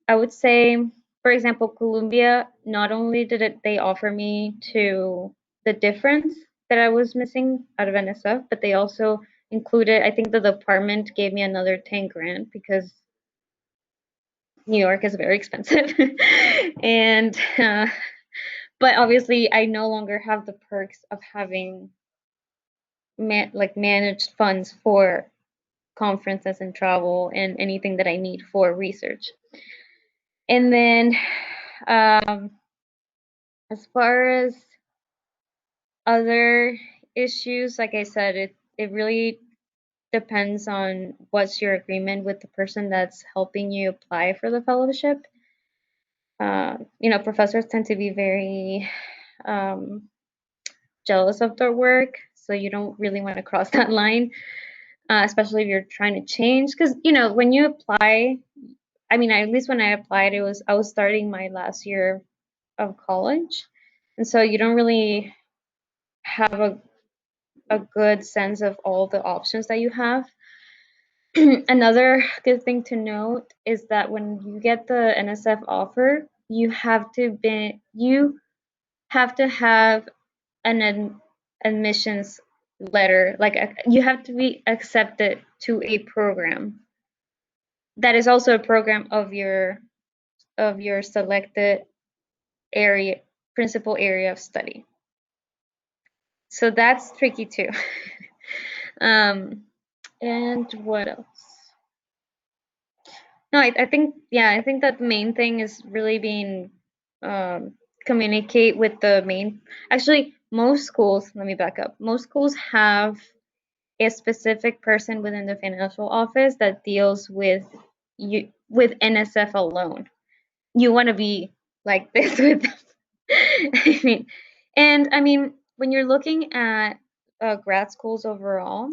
C: I would say, for example, Columbia, not only did they offer me to the difference that I was missing out of NSF, but they also included, I think the department gave me another 10 grand because New York is very expensive. And, but obviously I no longer have the perks of having managed funds for conferences and travel and anything that I need for research. And then as far as other issues, like I said, it really depends on what's your agreement with the person that's helping you apply for the fellowship. Professors tend to be very jealous of their work, so you don't really want to cross that line, especially if you're trying to change. Because when you apply, at least when I applied, I was starting my last year of college, and so you don't really have a good sense of all the options that you have. Another good thing to note is that when you get the NSF offer, you have to have an admissions letter, you have to be accepted to a program that is also a program of your selected principal area of study. So that's tricky too. And what else? No, I think that the main thing is really being communicate with the main. Actually, most schools. Let me back up. Most schools have a specific person within the financial office that deals with NSF alone. You want to be like this with them. When you're looking at grad schools overall,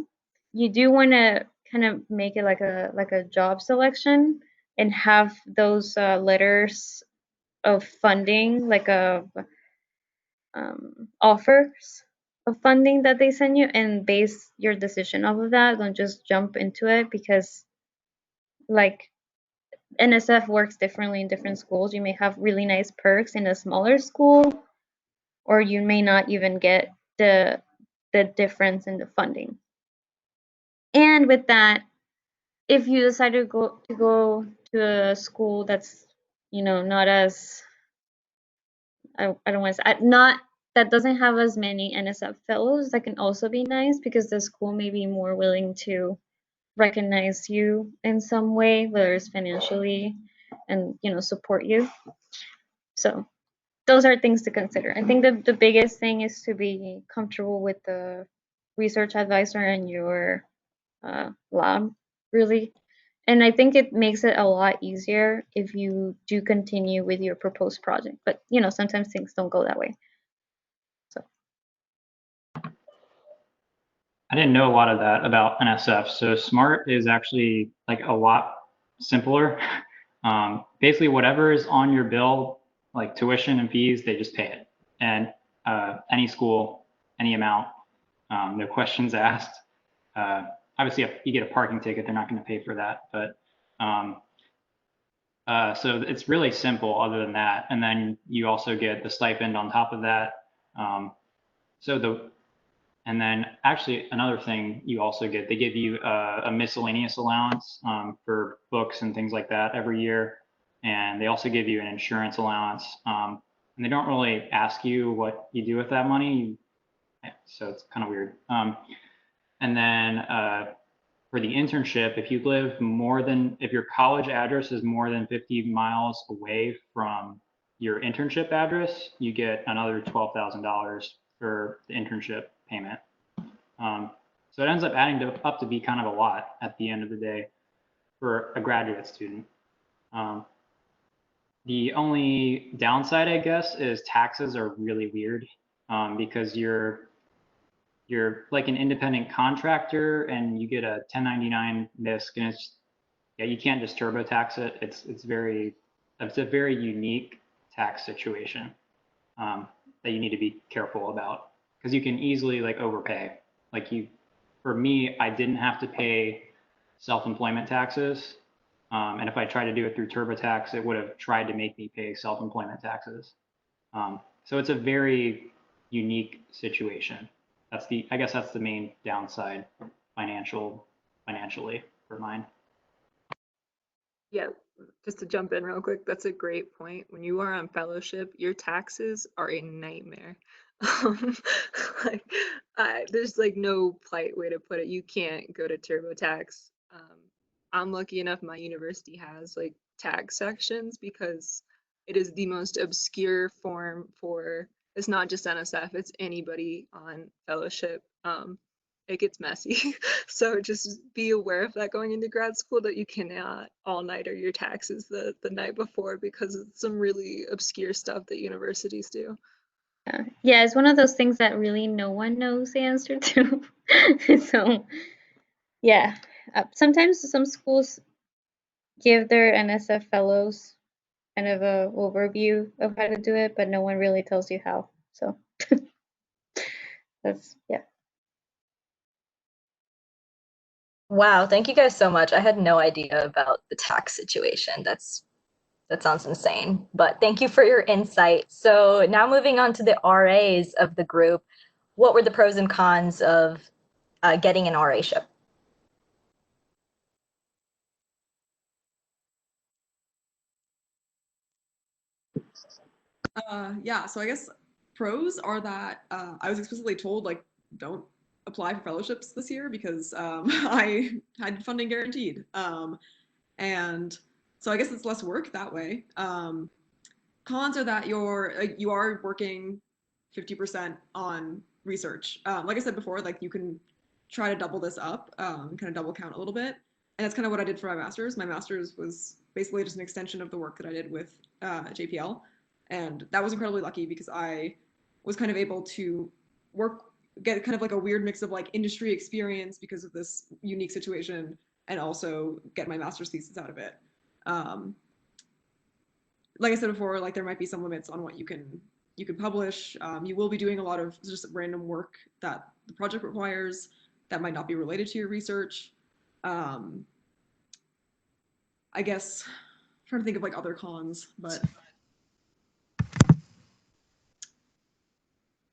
C: you do want to kind of make it like a job selection and have those letters of funding, offers of funding that they send you, and base your decision off of that. Don't just jump into it, because NSF works differently in different schools. You may have really nice perks in a smaller school, or you may not even get the difference in the funding. And with that, if you decide to go to a school that's not as I don't want to say not that doesn't have as many NSF fellows, that can also be nice, because the school may be more willing to recognize you in some way, whether it's financially, and support you. So those are things to consider. I think the biggest thing is to be comfortable with the research advisor and your lab, really. And I think it makes it a lot easier if you do continue with your proposed project. But sometimes things don't go that way. So
F: I didn't know a lot of that about NSF. So SMART is actually like a lot simpler. Basically, whatever is on your bill, like tuition and fees, they just pay it. And any school, any amount, no questions asked. Obviously, if you get a parking ticket, they're not going to pay for that. But so it's really simple other than that. And then you also get the stipend on top of that. And then actually another thing you also get, they give you a miscellaneous allowance for books and things like that every year. And they also give you an insurance allowance. And they don't really ask you what you do with that money. So it's kind of weird. And then for the internship, if your college address is more than 50 miles away from your internship address, you get another $12,000 for the internship payment. So it ends up adding up to be kind of a lot at the end of the day for a graduate student. The only downside, I guess, is taxes are really weird because you're like an independent contractor and you get a 1099 NISC, and you can't just TurboTax it. It's a very unique tax situation. that you need to be careful about, because you can easily like overpay. Like for me, I didn't have to pay self-employment taxes. And if I tried to do it through TurboTax, it would have tried to make me pay self-employment taxes. So it's a very unique situation. I guess that's the main downside financially for mine.
E: Yeah, just to jump in real quick, that's a great point. When you are on fellowship, your taxes are a nightmare. Um, like, there's like no polite way to put it. You can't go to TurboTax. I'm lucky enough my university has like tax sections because it is the most obscure form for, it's not just NSF, it's anybody on fellowship. It gets messy. So just be aware of that going into grad school, that you cannot all-nighter your taxes the night before, because it's some really obscure stuff that universities do.
C: Yeah, it's one of those things that really no one knows the answer to. So yeah, sometimes some schools give their NSF fellows kind of a overview of how to do it, but no one really tells you how. So that's, yeah.
A: Wow, thank you guys so much. I had no idea about the tax situation. That sounds insane, but thank you for your insight. So now moving on to the RAs of the group, what were the pros and cons of getting an RA-ship?
D: Yeah, so I guess pros are that I was explicitly told, like, don't apply for fellowships this year because I had funding guaranteed. And so I guess it's less work that way. Cons are that you are working 50% on research. Like I said before, like you can try to double this up, kind of double count a little bit. And that's kind of what I did for my master's. My master's was basically just an extension of the work that I did with JPL. And that was incredibly lucky because I was kind of able to get kind of like a weird mix of like industry experience because of this unique situation, and also get my master's thesis out of it. Like I said before, like there might be some limits on what you can publish. You will be doing a lot of just random work that the project requires that might not be related to your research. I guess I'm trying to think of like other cons, but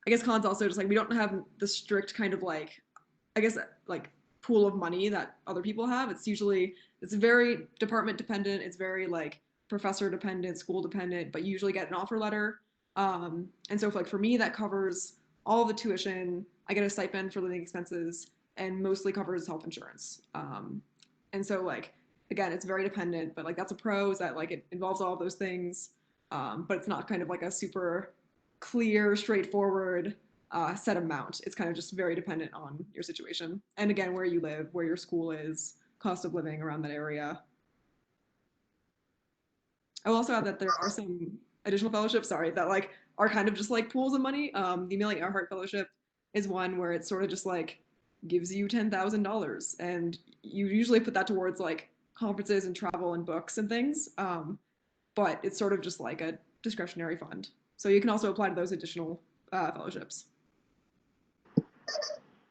D: I guess cons also just like we don't have the strict kind of like, I guess like pool of money that other people have. It's very department dependent. It's very like professor dependent, school dependent, but you usually get an offer letter. And so for me, that covers all the tuition. I get a stipend for living expenses and mostly covers health insurance. And so like, again, it's very dependent, but like that's a pro, is that like it involves all of those things. But it's not kind of like a super clear, straightforward set amount. It's kind of just very dependent on your situation. And again, where you live, where your school is, cost of living around that area. I will also add that there are some additional fellowships, that like are kind of just like pools of money. The Amelia Earhart Fellowship is one where it's sort of just like gives you $10,000, and you usually put that towards like conferences and travel and books and things. But it's sort of just like a discretionary fund. So you can also apply to those additional fellowships.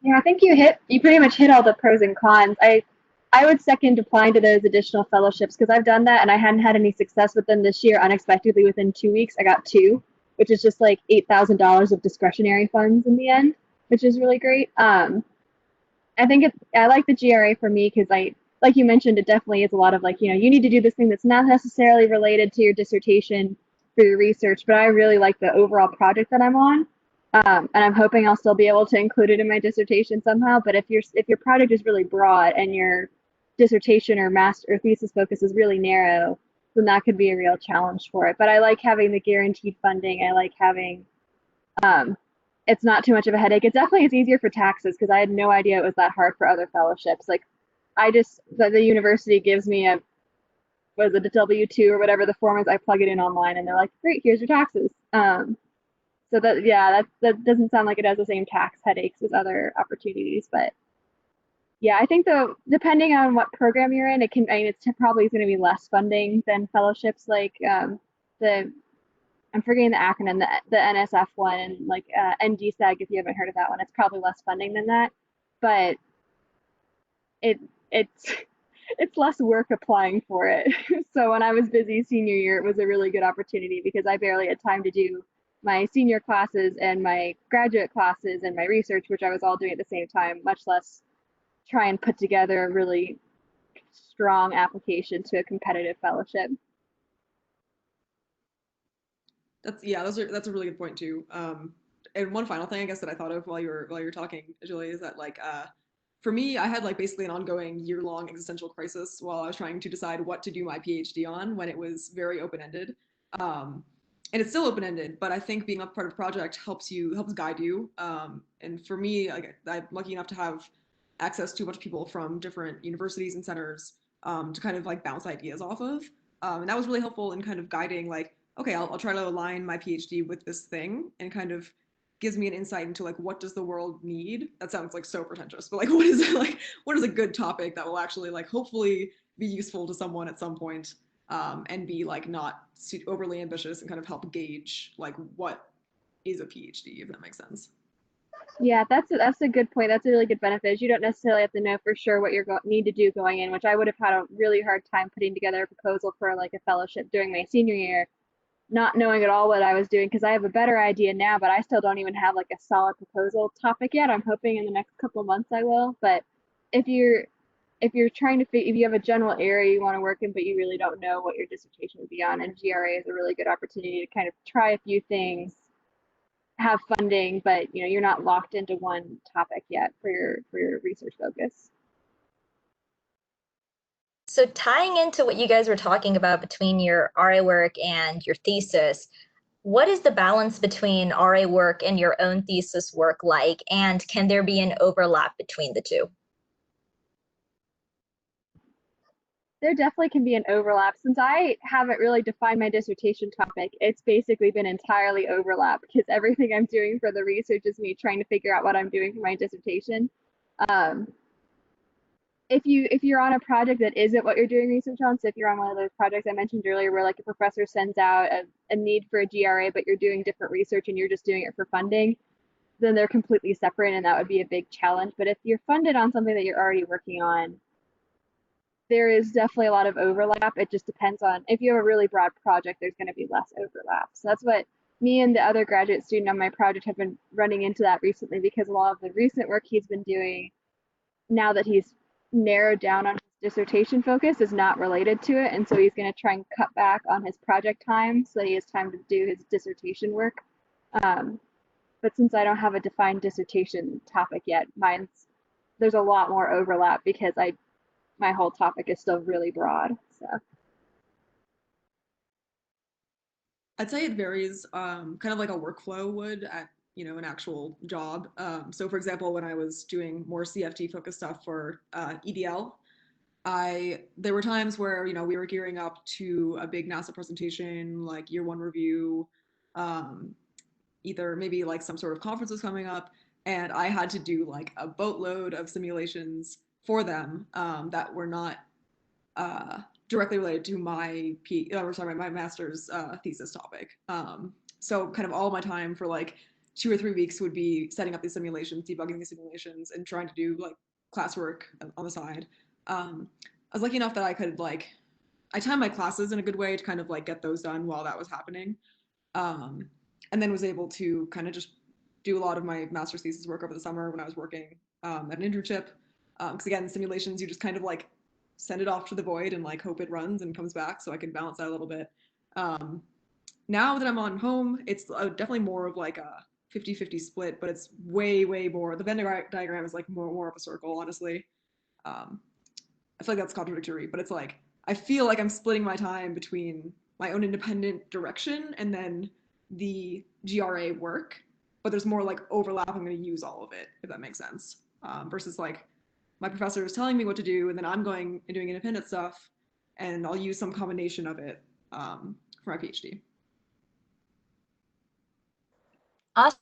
G: Yeah, I think you pretty much hit all the pros and cons. I would second applying to those additional fellowships because I've done that and I hadn't had any success with them this year. Unexpectedly, within 2 weeks, I got 2, which is just like $8,000 of discretionary funds in the end, which is really great. I think I like the GRA for me because like you mentioned, it definitely is a lot of like, you need to do this thing that's not necessarily related to your dissertation for your research, but I really like the overall project that I'm on. And I'm hoping I'll still be able to include it in my dissertation somehow. But if your project is really broad and your dissertation or master or thesis focus is really narrow, then that could be a real challenge for it. But I like having the guaranteed funding. I like having it's not too much of a headache. It definitely is easier for taxes because I had no idea it was that hard for other fellowships. Like the university gives me a W-2 or whatever the form is. I plug it in online and they're like, great, here's your taxes. So that doesn't sound like it has the same tax headaches as other opportunities, but yeah, I think depending on what program you're in, it's probably going to be less funding than fellowships like the I'm forgetting the acronym, the NSF one, and like NDSEG, if you haven't heard of that one. It's probably less funding than that, but it's it's less work applying for it. So when I was busy senior year, it was a really good opportunity because I barely had time to do my senior classes and my graduate classes and my research, which I was all doing at the same time, much less try and put together a really strong application to a competitive fellowship.
D: That's that's a really good point too. And one final thing I guess that I thought of while you were talking, Julie, is that like for me, I had like basically an ongoing year-long existential crisis while I was trying to decide what to do my PhD on when it was very open-ended. And it's still open-ended, but I think being a part of a project helps guide you. And for me, like I'm lucky enough to have access to a bunch of people from different universities and centers to kind of like bounce ideas off of. And that was really helpful in kind of guiding like, okay, I'll try to align my PhD with this thing, and kind of gives me an insight into like what does the world need. That sounds like so pretentious, but like what is a good topic that will actually like hopefully be useful to someone at some point, and be like not overly ambitious and kind of help gauge like what is a PhD, if that makes sense.
G: Yeah, that's a good point. That's a really good benefit. You don't necessarily have to know for sure what you're need to do going in, which I would have had a really hard time putting together a proposal for like a fellowship during my senior year, not knowing at all what I was doing, because I have a better idea now, but I still don't even have like a solid proposal topic yet. I'm hoping in the next couple of months I will. But if you're trying to if you have a general area you want to work in, but you really don't know what your dissertation would be on, and GRA is a really good opportunity to kind of try a few things, have funding, but you know, you're not locked into one topic yet for your research focus.
A: So tying into what you guys were talking about between your RA work and your thesis, what is the balance between RA work and your own thesis work like, and can there be an overlap between the two?
G: There definitely can be an overlap. Since I haven't really defined my dissertation topic, it's basically been entirely overlap because everything I'm doing for the research is me trying to figure out what I'm doing for my dissertation. If you're on a project that isn't what you're doing research on, so if you're on one of those projects I mentioned earlier where like a professor sends out a need for a GRA, but you're doing different research and you're just doing it for funding, then they're completely separate and that would be a big challenge. But if you're funded on something that you're already working on, there is definitely a lot of overlap. It just depends on if you have a really broad project, there's going to be less overlap. So that's what me and the other graduate student on my project have been running into that recently, because a lot of the recent work he's been doing now that he's narrowed down on his dissertation focus is not related to it. And so he's going to try and cut back on his project time so that he has time to do his dissertation work. But since I don't have a defined dissertation topic yet, there's a lot more overlap because my whole topic is still really broad. So
D: I'd say it varies, kind of like a workflow would at an actual job. So for example, when I was doing more CFT focused stuff for EDL, there were times where we were gearing up to a big NASA presentation, like year one review, either maybe like some sort of conference was coming up, and I had to do like a boatload of simulations for them that were not directly related to my my master's thesis topic. So kind of all my time for like 2 or 3 weeks would be setting up these simulations, debugging these simulations, and trying to do like classwork on the side. I was lucky enough that I timed my classes in a good way to kind of like get those done while that was happening. And then was able to kind of just do a lot of my master's thesis work over the summer when I was working at an internship. Because again, simulations, you just kind of like send it off to the void and like hope it runs and comes back, so I can balance that a little bit. Now that I'm on home, it's definitely more of like a 50-50 split, but it's way more. The Venn diagram is like more of a circle, honestly. I feel like that's contradictory, but it's like I feel like I'm splitting my time between my own independent direction and then the GRA work, but there's more like overlap. I'm going to use all of it, if that makes sense, versus like my professor is telling me what to do, and then I'm going and doing independent stuff, and I'll use some combination of it for my PhD.
A: Awesome.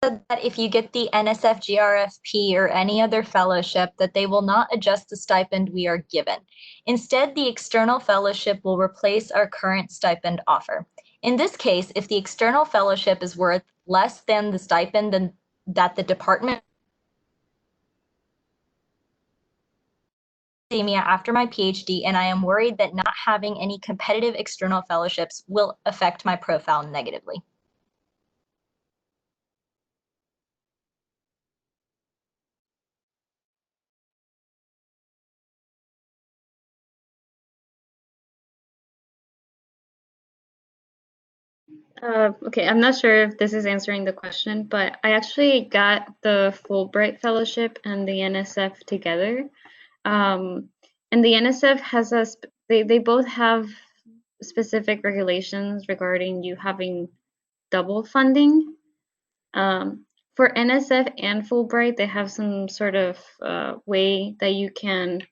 A: said that if you get the NSF GRFP or any other fellowship, that they will not adjust the stipend we are given. Instead, the external fellowship will replace our current stipend offer. In this case, if the external fellowship is worth less than the stipend that the department academia after my PhD, and I am worried that not having any competitive external fellowships will affect my profile negatively.
C: Okay, I'm not sure if this is answering the question, but I actually got the Fulbright Fellowship and the NSF together. And the NSF has they both have specific regulations regarding you having double funding. For NSF and Fulbright, they have some sort of way that you can,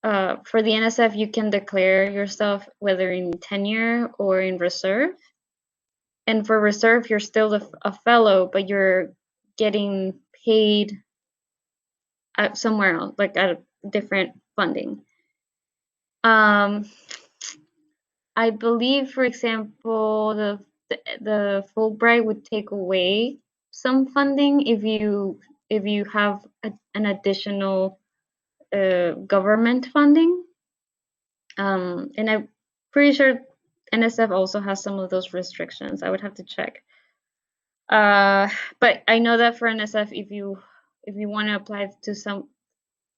C: for the NSF, you can declare yourself whether in tenure or in reserve. And for reserve, you're still a fellow, but you're getting paid at somewhere else, like at a different funding. I believe, for example, the Fulbright would take away some funding if you have an additional government funding. And I'm pretty sure NSF also has some of those restrictions. I would have to check. But I know that for NSF, if you want to apply to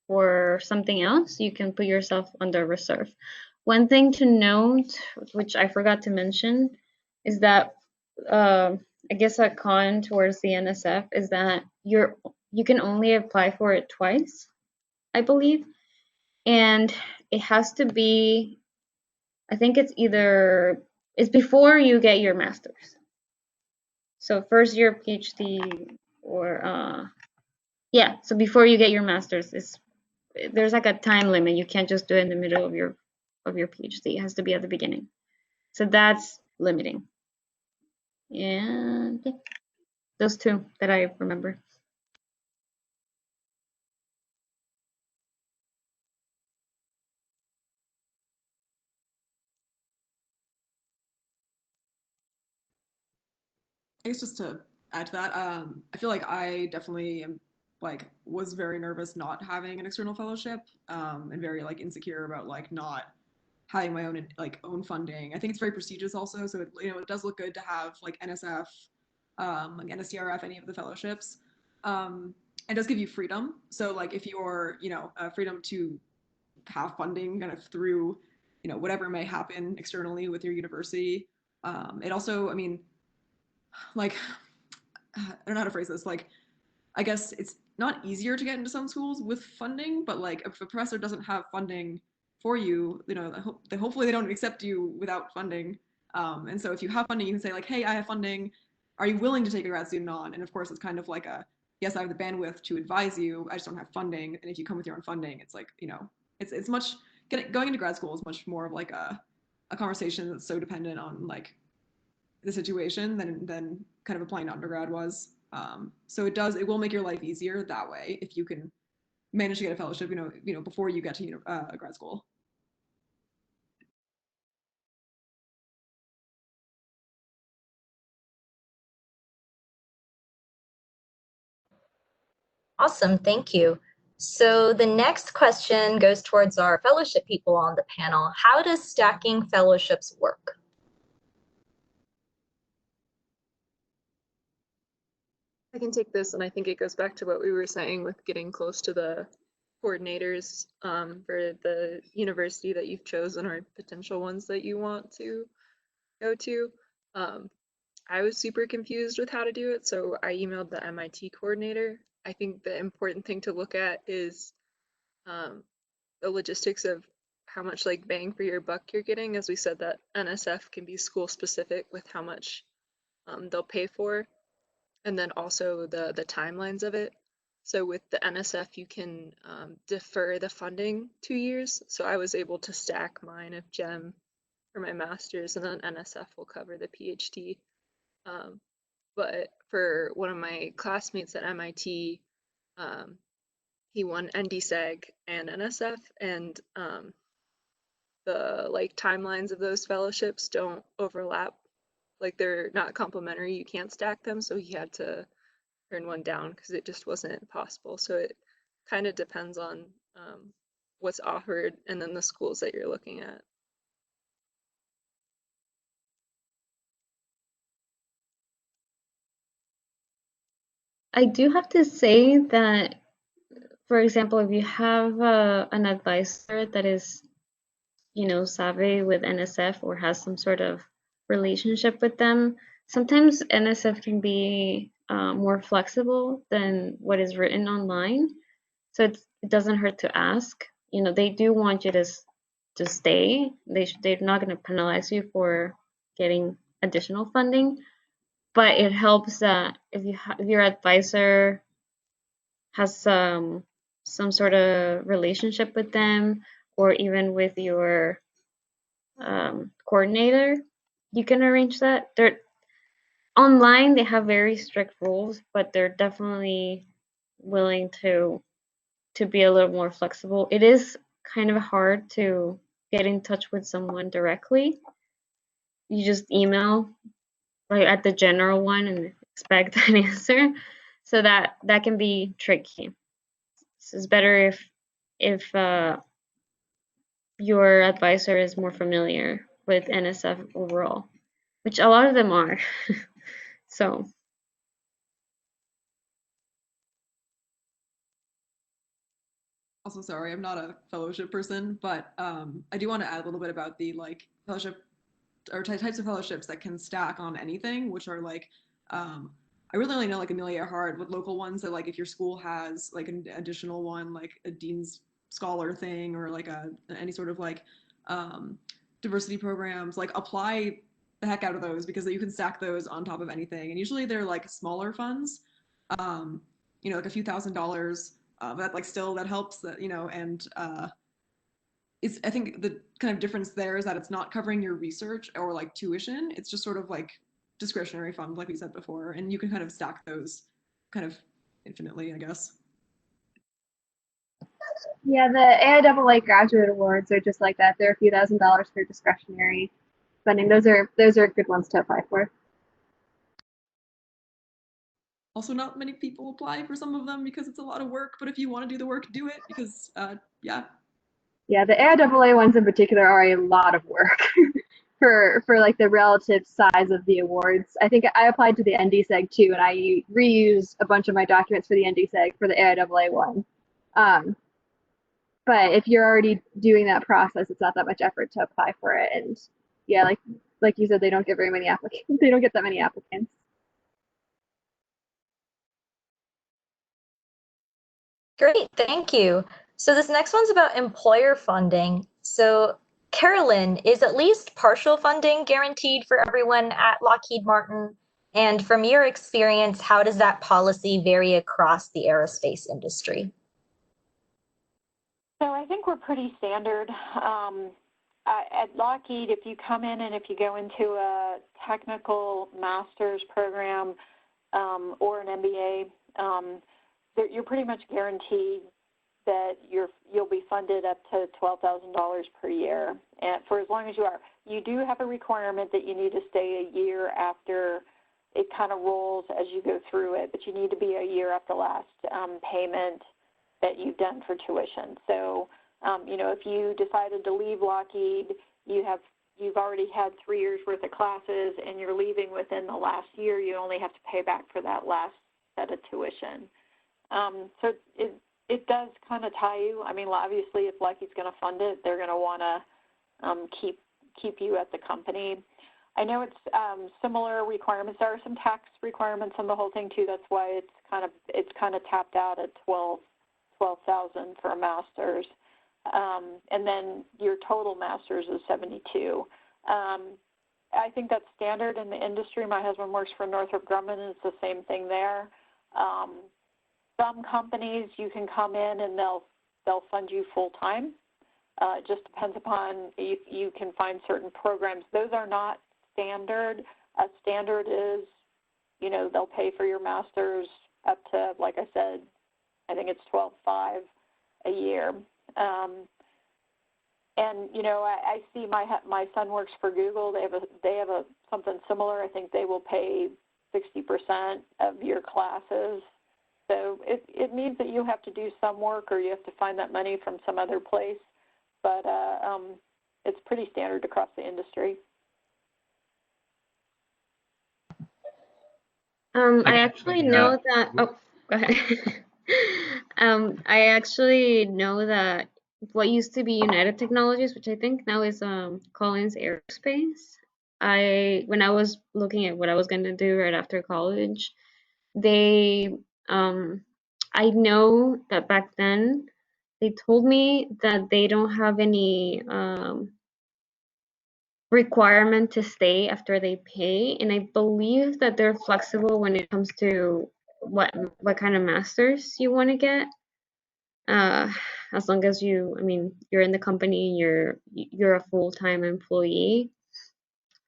C: for something else, you can put yourself under reserve. One thing to note, which I forgot to mention, is that I guess a con towards the NSF is that you can only apply for it twice, I believe, and it has to be, I think it's before you get your master's. So first year PhD or yeah, so before you get your master's, there's like a time limit. You can't just do it in the middle of your PhD. It has to be at the beginning. So that's limiting. And yeah, those two that I remember.
D: I guess just to add to that, I feel like I definitely was very nervous not having an external fellowship, and very insecure about not having my own funding. I think it's very prestigious also, so it does look good to have NSF, NSTRF, any of the fellowships. It does give you freedom. So if you're freedom to have funding kind of through whatever may happen externally with your university. It also, I mean, I don't know how to phrase this. I guess it's not easier to get into some schools with funding, but if a professor doesn't have funding for you, hopefully they don't accept you without funding. And so if you have funding, you can say hey, I have funding. Are you willing to take a grad student on? And of course, it's kind of yes, I have the bandwidth to advise you. I just don't have funding. And if you come with your own funding, it's it's much going into grad school is much more of a conversation that's so dependent on the situation than kind of applying to undergrad was. So it will make your life easier that way if you can manage to get a fellowship, before you get to grad school.
A: Awesome, thank you. So the next question goes towards our fellowship people on the panel. How does stacking fellowships work?
E: I can take this, and I think it goes back to what we were saying with getting close to the coordinators for the university that you've chosen or potential ones that you want to go to. I was super confused with how to do it, so I emailed the MIT coordinator. I think the important thing to look at is the logistics of how much bang for your buck you're getting. As we said, that NSF can be school specific with how much they'll pay for, and then also the timelines of it. So with the NSF, you can defer the funding 2 years. So I was able to stack mine of GEM for my master's, and then NSF will cover the PhD but for one of my classmates at MIT, he won NDSEG and NSF, and the like timelines of those fellowships don't overlap. Like they're not complementary. You can't stack them, so he had to turn one down because it just wasn't possible. So it kind of depends on what's offered and then the schools that you're looking at.
C: I do have to say that, for example, if you have an advisor that is, savvy with NSF or has some sort of relationship with them, sometimes NSF can be more flexible than what is written online. So it doesn't hurt to ask. They do want you to stay. They're not going to penalize you for getting additional funding, but it helps that if your advisor has some sort of relationship with them, or even with your coordinator, you can arrange that. They're online, they have very strict rules, but they're definitely willing to be a little more flexible. It is kind of hard to get in touch with someone directly. You just email like at the general one and expect an answer. So that can be tricky. So it's better if your advisor is more familiar with NSF overall, which a lot of them are. So
D: Also, sorry, I'm not a fellowship person, but I do want to add a little bit about the like fellowship or types of fellowships that can stack on anything, which are like I really only know like Amelia Earhart with local ones that like if your school has like an additional one, like a dean's scholar thing or like any sort of like diversity programs, like apply the heck out of those because you can stack those on top of anything. And usually they're like smaller funds, like a few $1,000s. But like still that helps that, and I think the kind of difference there is that it's not covering your research or like tuition. It's just sort of like discretionary fund, like we said before, and you can kind of stack those kind of infinitely, I guess.
G: Yeah, the AIAA graduate awards are just like that. They're a few $1,000s for discretionary funding. Those are good ones to apply for.
D: Also, not many people apply for some of them because it's a lot of work, but if you want to do the work, do it because, yeah.
G: Yeah, the AIAA ones in particular are a lot of work for like the relative size of the awards. I think I applied to the NDSEG too, and I reused a bunch of my documents for the NDSEG for the AIAA one. But if you're already doing that process, it's not that much effort to apply for it. And yeah, like you said, they don't get very many applicants. They don't get that many applicants.
A: Great, thank you. So this next one's about employer funding. So Carolyn, is at least partial funding guaranteed for everyone at Lockheed Martin? And from your experience, how does that policy vary across the aerospace industry?
B: So I think we're pretty standard. At Lockheed, if you come in and if you go into a technical master's program or an MBA, you're pretty much guaranteed that you'll be funded up to $12,000 per year, and for as long as you are. You do have a requirement that you need to stay a year after it kind of rolls as you go through it, but you need to be a year after last payment that you've done for tuition. So, if you decided to leave Lockheed, you've already had 3 years worth of classes and you're leaving within the last year, you only have to pay back for that last set of tuition. So it does kind of tie you. I mean, obviously, if Lockheed's going to fund it, they're going to want to keep you at the company. I know it's similar requirements. There are some tax requirements on the whole thing too. That's why it's kind of tapped out at $12,000 for a master's, and then your total master's is $72,000. I think that's standard in the industry. My husband works for Northrop Grumman, and it's the same thing there. Some companies you can come in and they'll fund you full time. It just depends upon if you can find certain programs. Those are not standard. A standard is you know, they'll pay for your master's up to, like I said, I think it's $12,500 a year. And you know, I see my son works for Google. They have something similar. I think they will pay 60% of your classes. So it means that you have to do some work, or you have to find that money from some other place. But it's pretty standard across the industry.
C: I actually know that. Oh, go ahead. I actually know that what used to be United Technologies, which I think now is Collins Aerospace. When I was looking at what I was going to do right after college, they I know that back then they told me that they don't have any requirement to stay after they pay, and I believe that they're flexible when it comes to what kind of masters you want to get. As long as you're in the company, you're a full-time employee.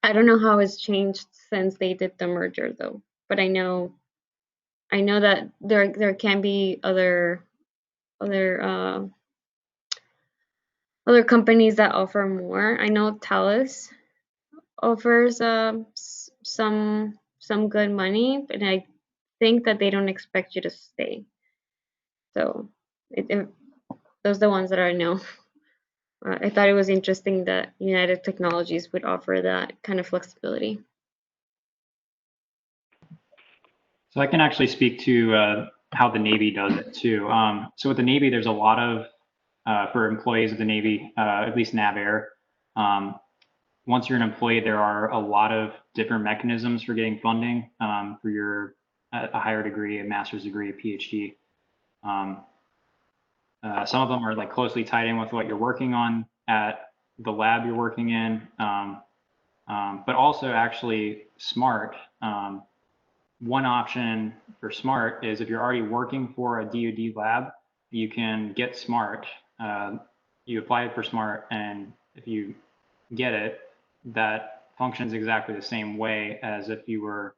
C: I don't know how it's changed since they did the merger though, but I know that there can be other companies that offer more. I know Thales offers some good money, but I think that they don't expect you to stay. So those are the ones that I know. I thought it was interesting that United Technologies would offer that kind of flexibility.
F: So I can actually speak to how the Navy does it too. So with the Navy, there's a lot of, for employees of the Navy, at least NAVAIR, once you're an employee, there are a lot of different mechanisms for getting funding for your a higher degree, a master's degree, a PhD. Some of them are like closely tied in with what you're working on at the lab you're working in, but also actually SMART. One option for SMART is if you're already working for a DoD lab, you can get SMART. You apply for SMART, and if you get it, that functions exactly the same way as if you were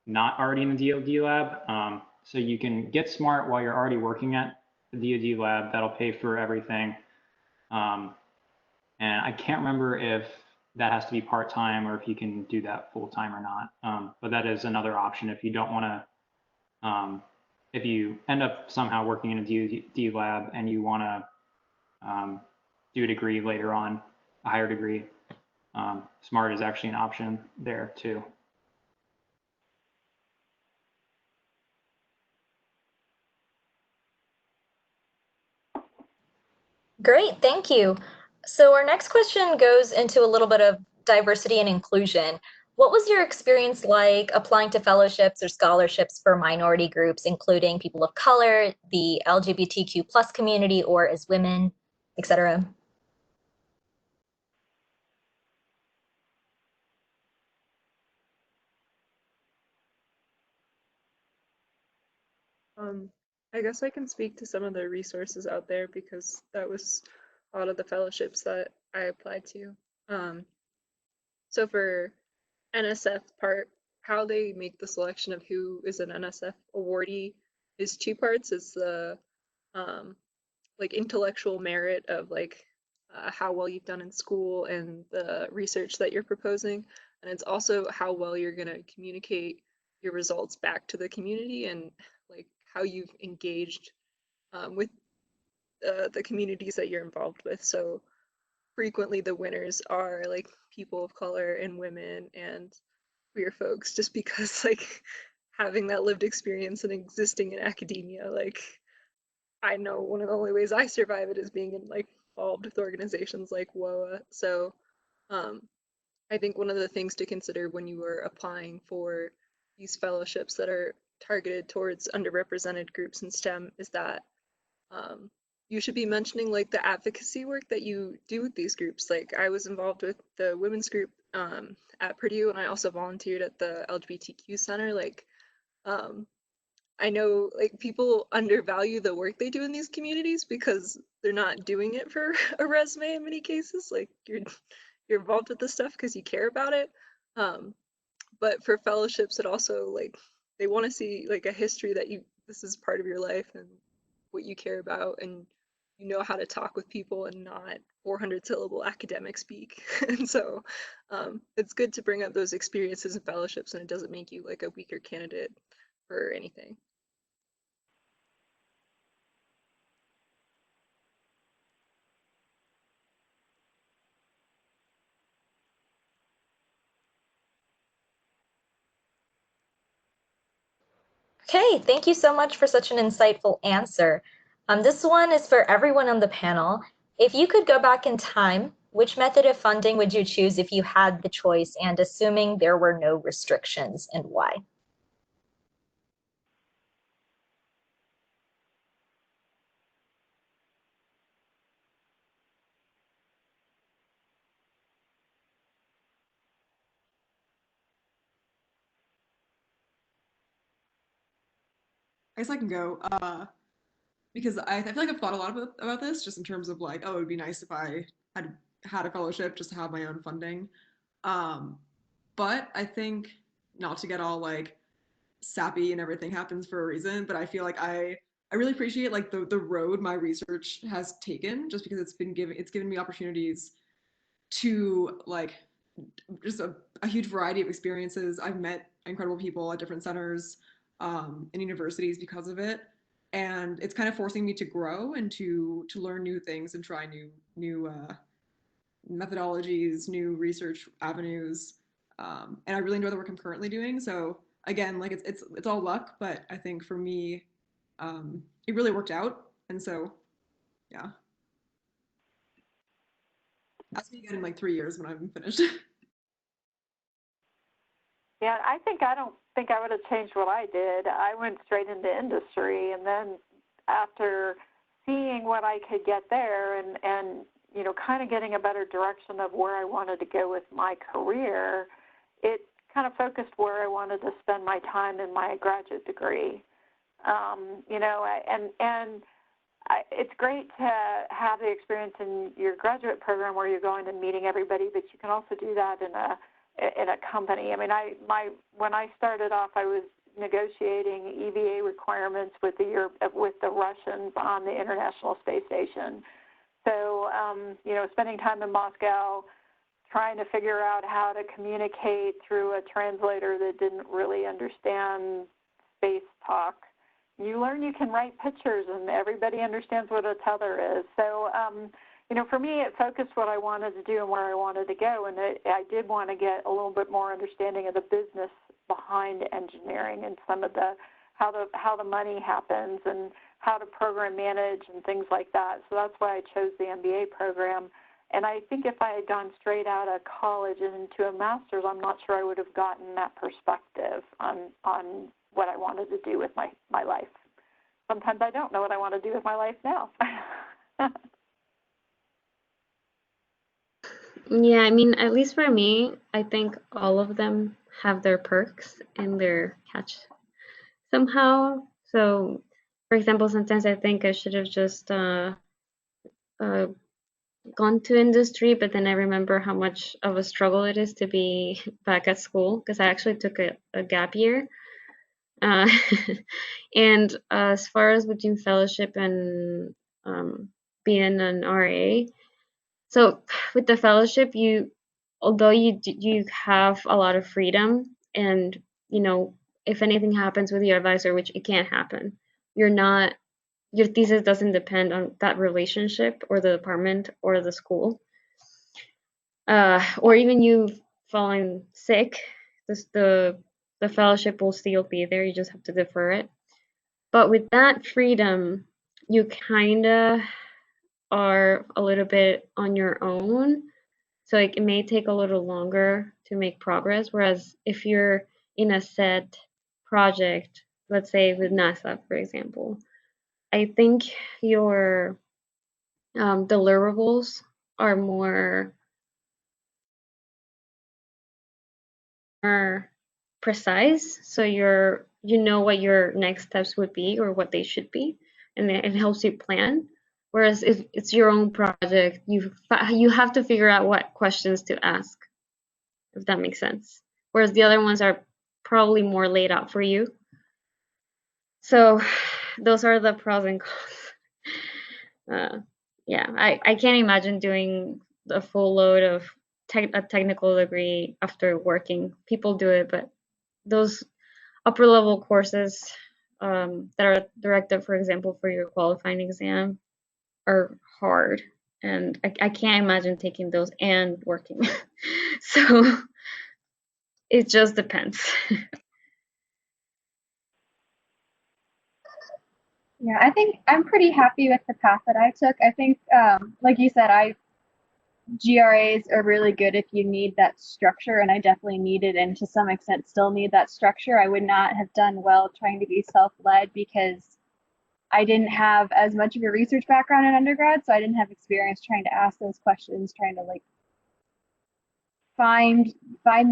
F: not already in the DoD lab. So you can get SMART while you're already working at the DoD lab. That'll pay for everything. And I can't remember if that has to be part-time or if you can do that full-time or not. But that is another option if you don't want to, if you end up somehow working in a DoD lab and you want to do a degree later on, a higher degree. SMART is actually an option there too.
A: Great, thank you. So our next question goes into a little bit of diversity and inclusion. What was your experience like applying to fellowships or scholarships for minority groups, including people of color, the LGBTQ plus community, or as women, etc.?
E: I guess I can speak to some of the resources out there because that was a lot of the fellowships that I applied to. So for NSF part, how they make the selection of who is an NSF awardee is two parts. It's the like intellectual merit of like how well you've done in school and the research that you're proposing, and it's also how well you're going to communicate your results back to the community and like how you've engaged with the communities that you're involved with. So frequently the winners are like people of color and women and queer folks, just because like having that lived experience and existing in academia, like I know one of the only ways I survive it is being in like involved with organizations like WoAA. So I think one of the things to consider when you are applying for these fellowships that are targeted towards underrepresented groups in STEM is that you should be mentioning like the advocacy work that you do with these groups. Like I was involved with the women's group at Purdue, and I also volunteered at the LGBTQ center. Like I know like people undervalue the work they do in these communities because they're not doing it for a resume in many cases. Like you're involved with this stuff because you care about it. But for fellowships, it also like they want to see like a history that this is part of your life and what you care about, and you know how to talk with people and not 400 syllable academic speak. And so it's good to bring up those experiences and fellowships, and it doesn't make you like a weaker candidate for anything.
A: Okay, thank you so much for such an insightful answer. This one is for everyone on the panel. If you could go back in time, which method of funding would you choose if you had the choice, and assuming there were no restrictions, and why?
D: I guess I can go because I feel like I've thought a lot about this just in terms of like, oh, it would be nice if I had a fellowship just to have my own funding. But I think not to get all like sappy and everything happens for a reason, but I feel like I really appreciate like the road my research has taken just because it's given me opportunities to like just a huge variety of experiences. I've met incredible people at different centers and universities because of it, and it's kind of forcing me to grow and to learn new things and try new methodologies, new research avenues, and I really enjoy the work I'm currently doing. So again, like it's all luck, but I think for me, it really worked out, and so yeah. Ask me again in like 3 years when I'm finished.
B: Yeah, I don't think I would have changed what I did. I went straight into industry, and then after seeing what I could get there and you know, kind of getting a better direction of where I wanted to go with my career, it kind of focused where I wanted to spend my time in my graduate degree. You know, it's great to have the experience in your graduate program where you're going and meeting everybody, but you can also do that in a company. I mean, when I started off, I was negotiating EVA requirements with the Russians on the International Space Station. So, you know, spending time in Moscow, trying to figure out how to communicate through a translator that didn't really understand space talk. You learn you can write pictures and everybody understands what a tether is. So, you know, for me, it focused what I wanted to do and where I wanted to go. And I did want to get a little bit more understanding of the business behind engineering and some of how the money happens and how to program manage and things like that. So that's why I chose the MBA program. And I think if I had gone straight out of college and into a master's, I'm not sure I would have gotten that perspective on what I wanted to do with my life. Sometimes I don't know what I want to do with my life now.
C: Yeah, I mean, at least for me, I think all of them have their perks and their catch somehow. So, for example, sometimes I think I should have just gone to industry, but then I remember how much of a struggle it is to be back at school because I actually took a gap year. And as far as between fellowship and being an RA, so with the fellowship, although you have a lot of freedom, and you know, if anything happens with your advisor, which it can't happen, your thesis doesn't depend on that relationship or the department or the school, or even you falling sick. The fellowship will still be there. You just have to defer it. But with that freedom, you kind of are a little bit on your own. So it may take a little longer to make progress. Whereas if you're in a set project, let's say with NASA, for example, I think your deliverables are more precise. So you know what your next steps would be or what they should be, and it helps you plan. Whereas if it's your own project, you have to figure out what questions to ask, if that makes sense. whereas the other ones are probably more laid out for you. So those are the pros and cons. Yeah, I can't imagine doing a full load of a technical degree after working. People do it, but those upper level courses that are directed, for example, for your qualifying exam are hard. And I can't imagine taking those and working. So it just depends.
G: Yeah, I think I'm pretty happy with the path that I took. I think, like you said, GRAs are really good if you need that structure, and I definitely needed and to some extent still need that structure. I would not have done well trying to be self-led because I didn't have as much of a research background in undergrad, so I didn't have experience trying to ask those questions, trying to like find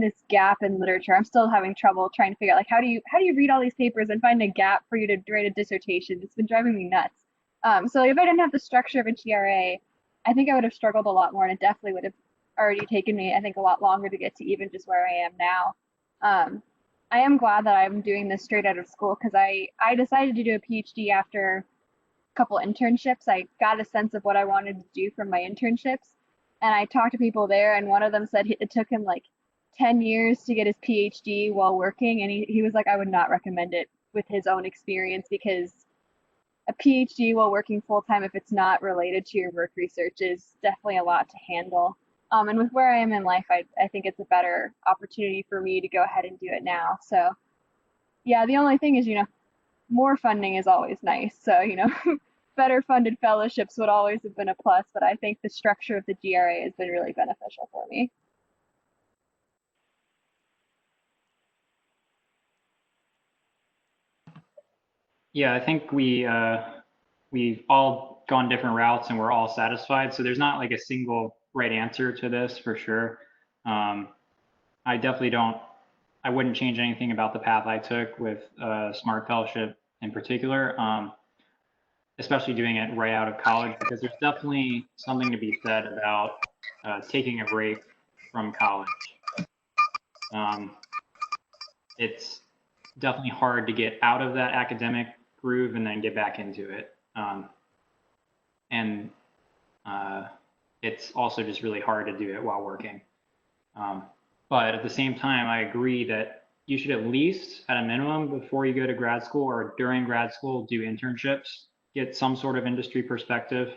G: this gap in literature. I'm still having trouble trying to figure out like how do you read all these papers and find a gap for you to write a dissertation. It's been driving me nuts. So if I didn't have the structure of a GRA, I think I would have struggled a lot more, and it definitely would have already taken me, I think, a lot longer to get to even just where I am now. I am glad that I'm doing this straight out of school because I decided to do a PhD after a couple internships. I got a sense of what I wanted to do from my internships, and I talked to people there, and one of them said it took him like 10 years to get his PhD while working, and he was like, I would not recommend it with his own experience because a PhD while working full-time, if it's not related to your work research, is definitely a lot to handle. And with where I am in life, I think it's a better opportunity for me to go ahead and do it now. So yeah, the only thing is, more funding is always nice. So, better funded fellowships would always have been a plus, but I think the structure of the GRA has been really beneficial for me.
F: Yeah, I think we've all gone different routes and we're all satisfied. So there's not like a single right answer to this for sure. I definitely I wouldn't change anything about the path I took with Smart Fellowship in particular, especially doing it right out of college, because there's definitely something to be said about taking a break from college. It's definitely hard to get out of that academic groove and then get back into it. And it's also just really hard to do it while working. But at the same time, I agree that you should at least, at a minimum, before you go to grad school or during grad school, do internships, get some sort of industry perspective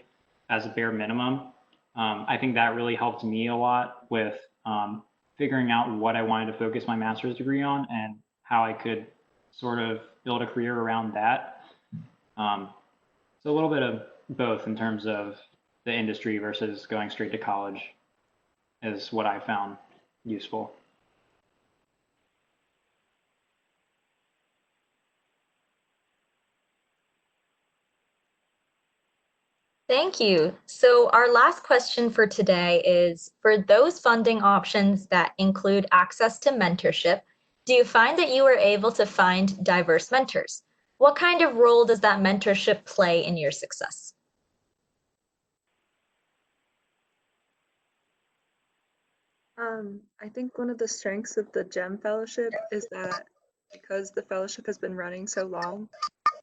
F: as a bare minimum. I think that really helped me a lot with figuring out what I wanted to focus my master's degree on and how I could sort of build a career around that. So a little bit of both in terms of the industry versus going straight to college is what I found useful.
A: Thank you. So our last question for today is, for those funding options that include access to mentorship, do you find that you were able to find diverse mentors? What kind of role does that mentorship play in your success?
E: I think one of the strengths of the GEM Fellowship is that because the fellowship has been running so long,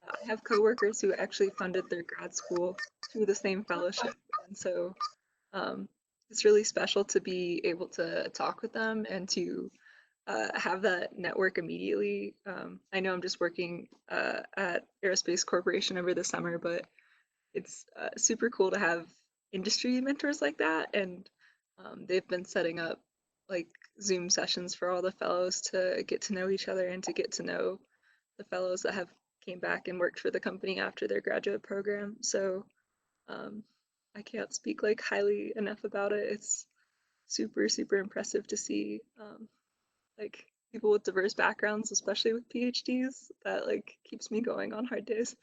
E: I have coworkers who actually funded their grad school through the same fellowship. And so it's really special to be able to talk with them and to have that network immediately. I know I'm just working at Aerospace Corporation over the summer, but it's super cool to have industry mentors like that. And they've been setting up like Zoom sessions for all the fellows to get to know each other and to get to know the fellows that have came back and worked for the company after their graduate program. So I can't speak like highly enough about it. It's super, super impressive to see like people with diverse backgrounds, especially with PhDs. That like keeps me going on hard days.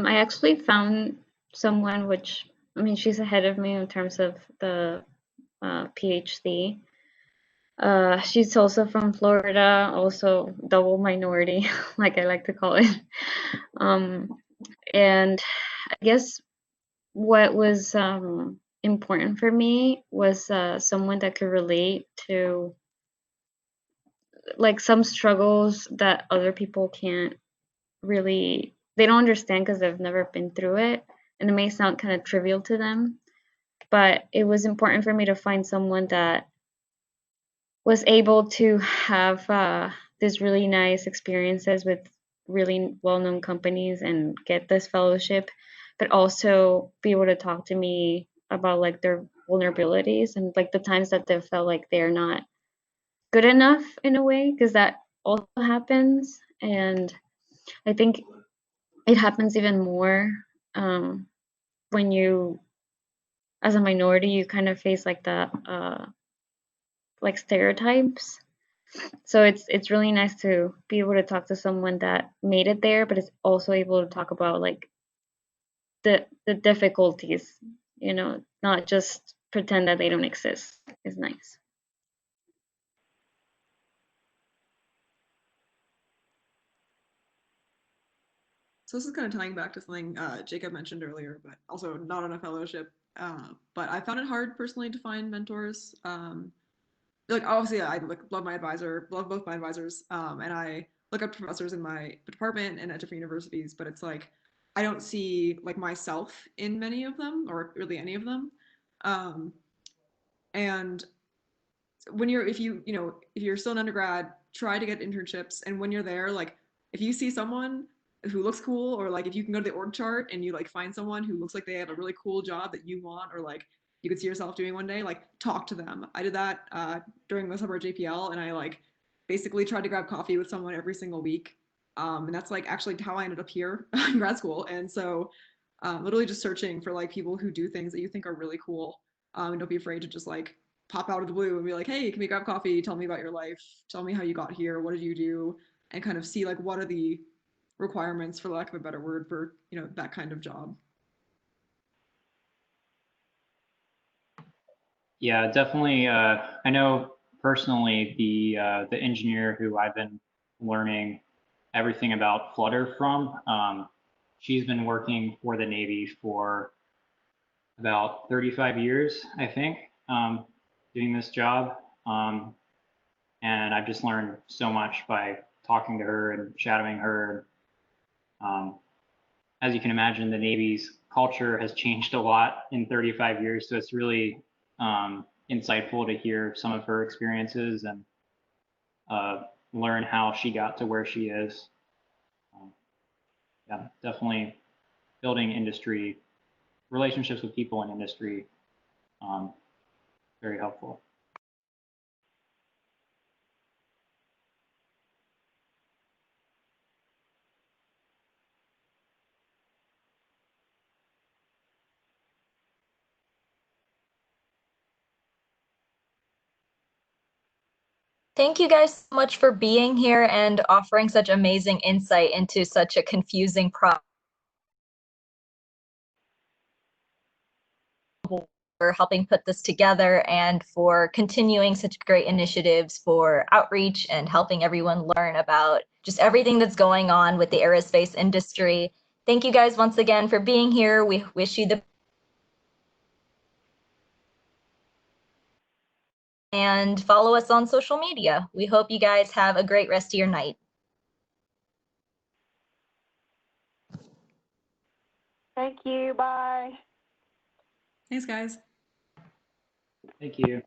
C: I actually found someone, which, I mean, she's ahead of me in terms of the PhD. She's also from Florida, also double minority, like I like to call it. And I guess what was important for me was someone that could relate to like some struggles that other people can't really, they don't understand because they've never been through it, and it may sound kind of trivial to them, but it was important for me to find someone that was able to have these really nice experiences with really well-known companies and get this fellowship, but also be able to talk to me about like their vulnerabilities and like the times that they felt like they're not good enough in a way, because that also happens. And I think it happens even more when you, as a minority, you kind of face like the like stereotypes. So it's really nice to be able to talk to someone that made it there, but is also able to talk about like the difficulties, you know, not just pretend that they don't exist. Is nice.
D: So this is kind of tying back to something Jacob mentioned earlier, but also not on a fellowship. But I found it hard personally to find mentors. Like obviously I love my advisor, love both my advisors, and I look up to professors in my department and at different universities. But it's like I don't see like myself in many of them, or really any of them. And when you're, if you know, if you're still an undergrad, try to get internships. And when you're there, like if you see someone who looks cool, or like if you can go to the org chart and you like find someone who looks like they have a really cool job that you want, or like you could see yourself doing one day, like talk to them. I did that during the summer at JPL, and I like basically tried to grab coffee with someone every single week. And that's like actually how I ended up here in grad school. And so literally just searching for like people who do things that you think are really cool. And don't be afraid to just like pop out of the blue and be like, hey, can we grab coffee? Tell me about your life. Tell me how you got here. What did you do? And kind of see like what are the requirements, for lack of a better word, for that kind of job.
F: Yeah, definitely. I know personally the engineer who I've been learning everything about Flutter from. She's been working for the Navy for about 35 years, I think, doing this job. And I've just learned so much by talking to her and shadowing her. As you can imagine, the Navy's culture has changed a lot in 35 years, so it's really insightful to hear some of her experiences and learn how she got to where she is. Yeah, definitely building industry relationships with people in industry, very helpful.
A: Thank you guys so much for being here and offering such amazing insight into such a confusing problem. For helping put this together and for continuing such great initiatives for outreach and helping everyone learn about just everything that's going on with the aerospace industry. Thank you guys once again for being here. We wish you the and follow us on social media. We hope you guys have a great rest of your night.
B: Thank you. Bye.
D: Thanks, guys.
F: Thank you.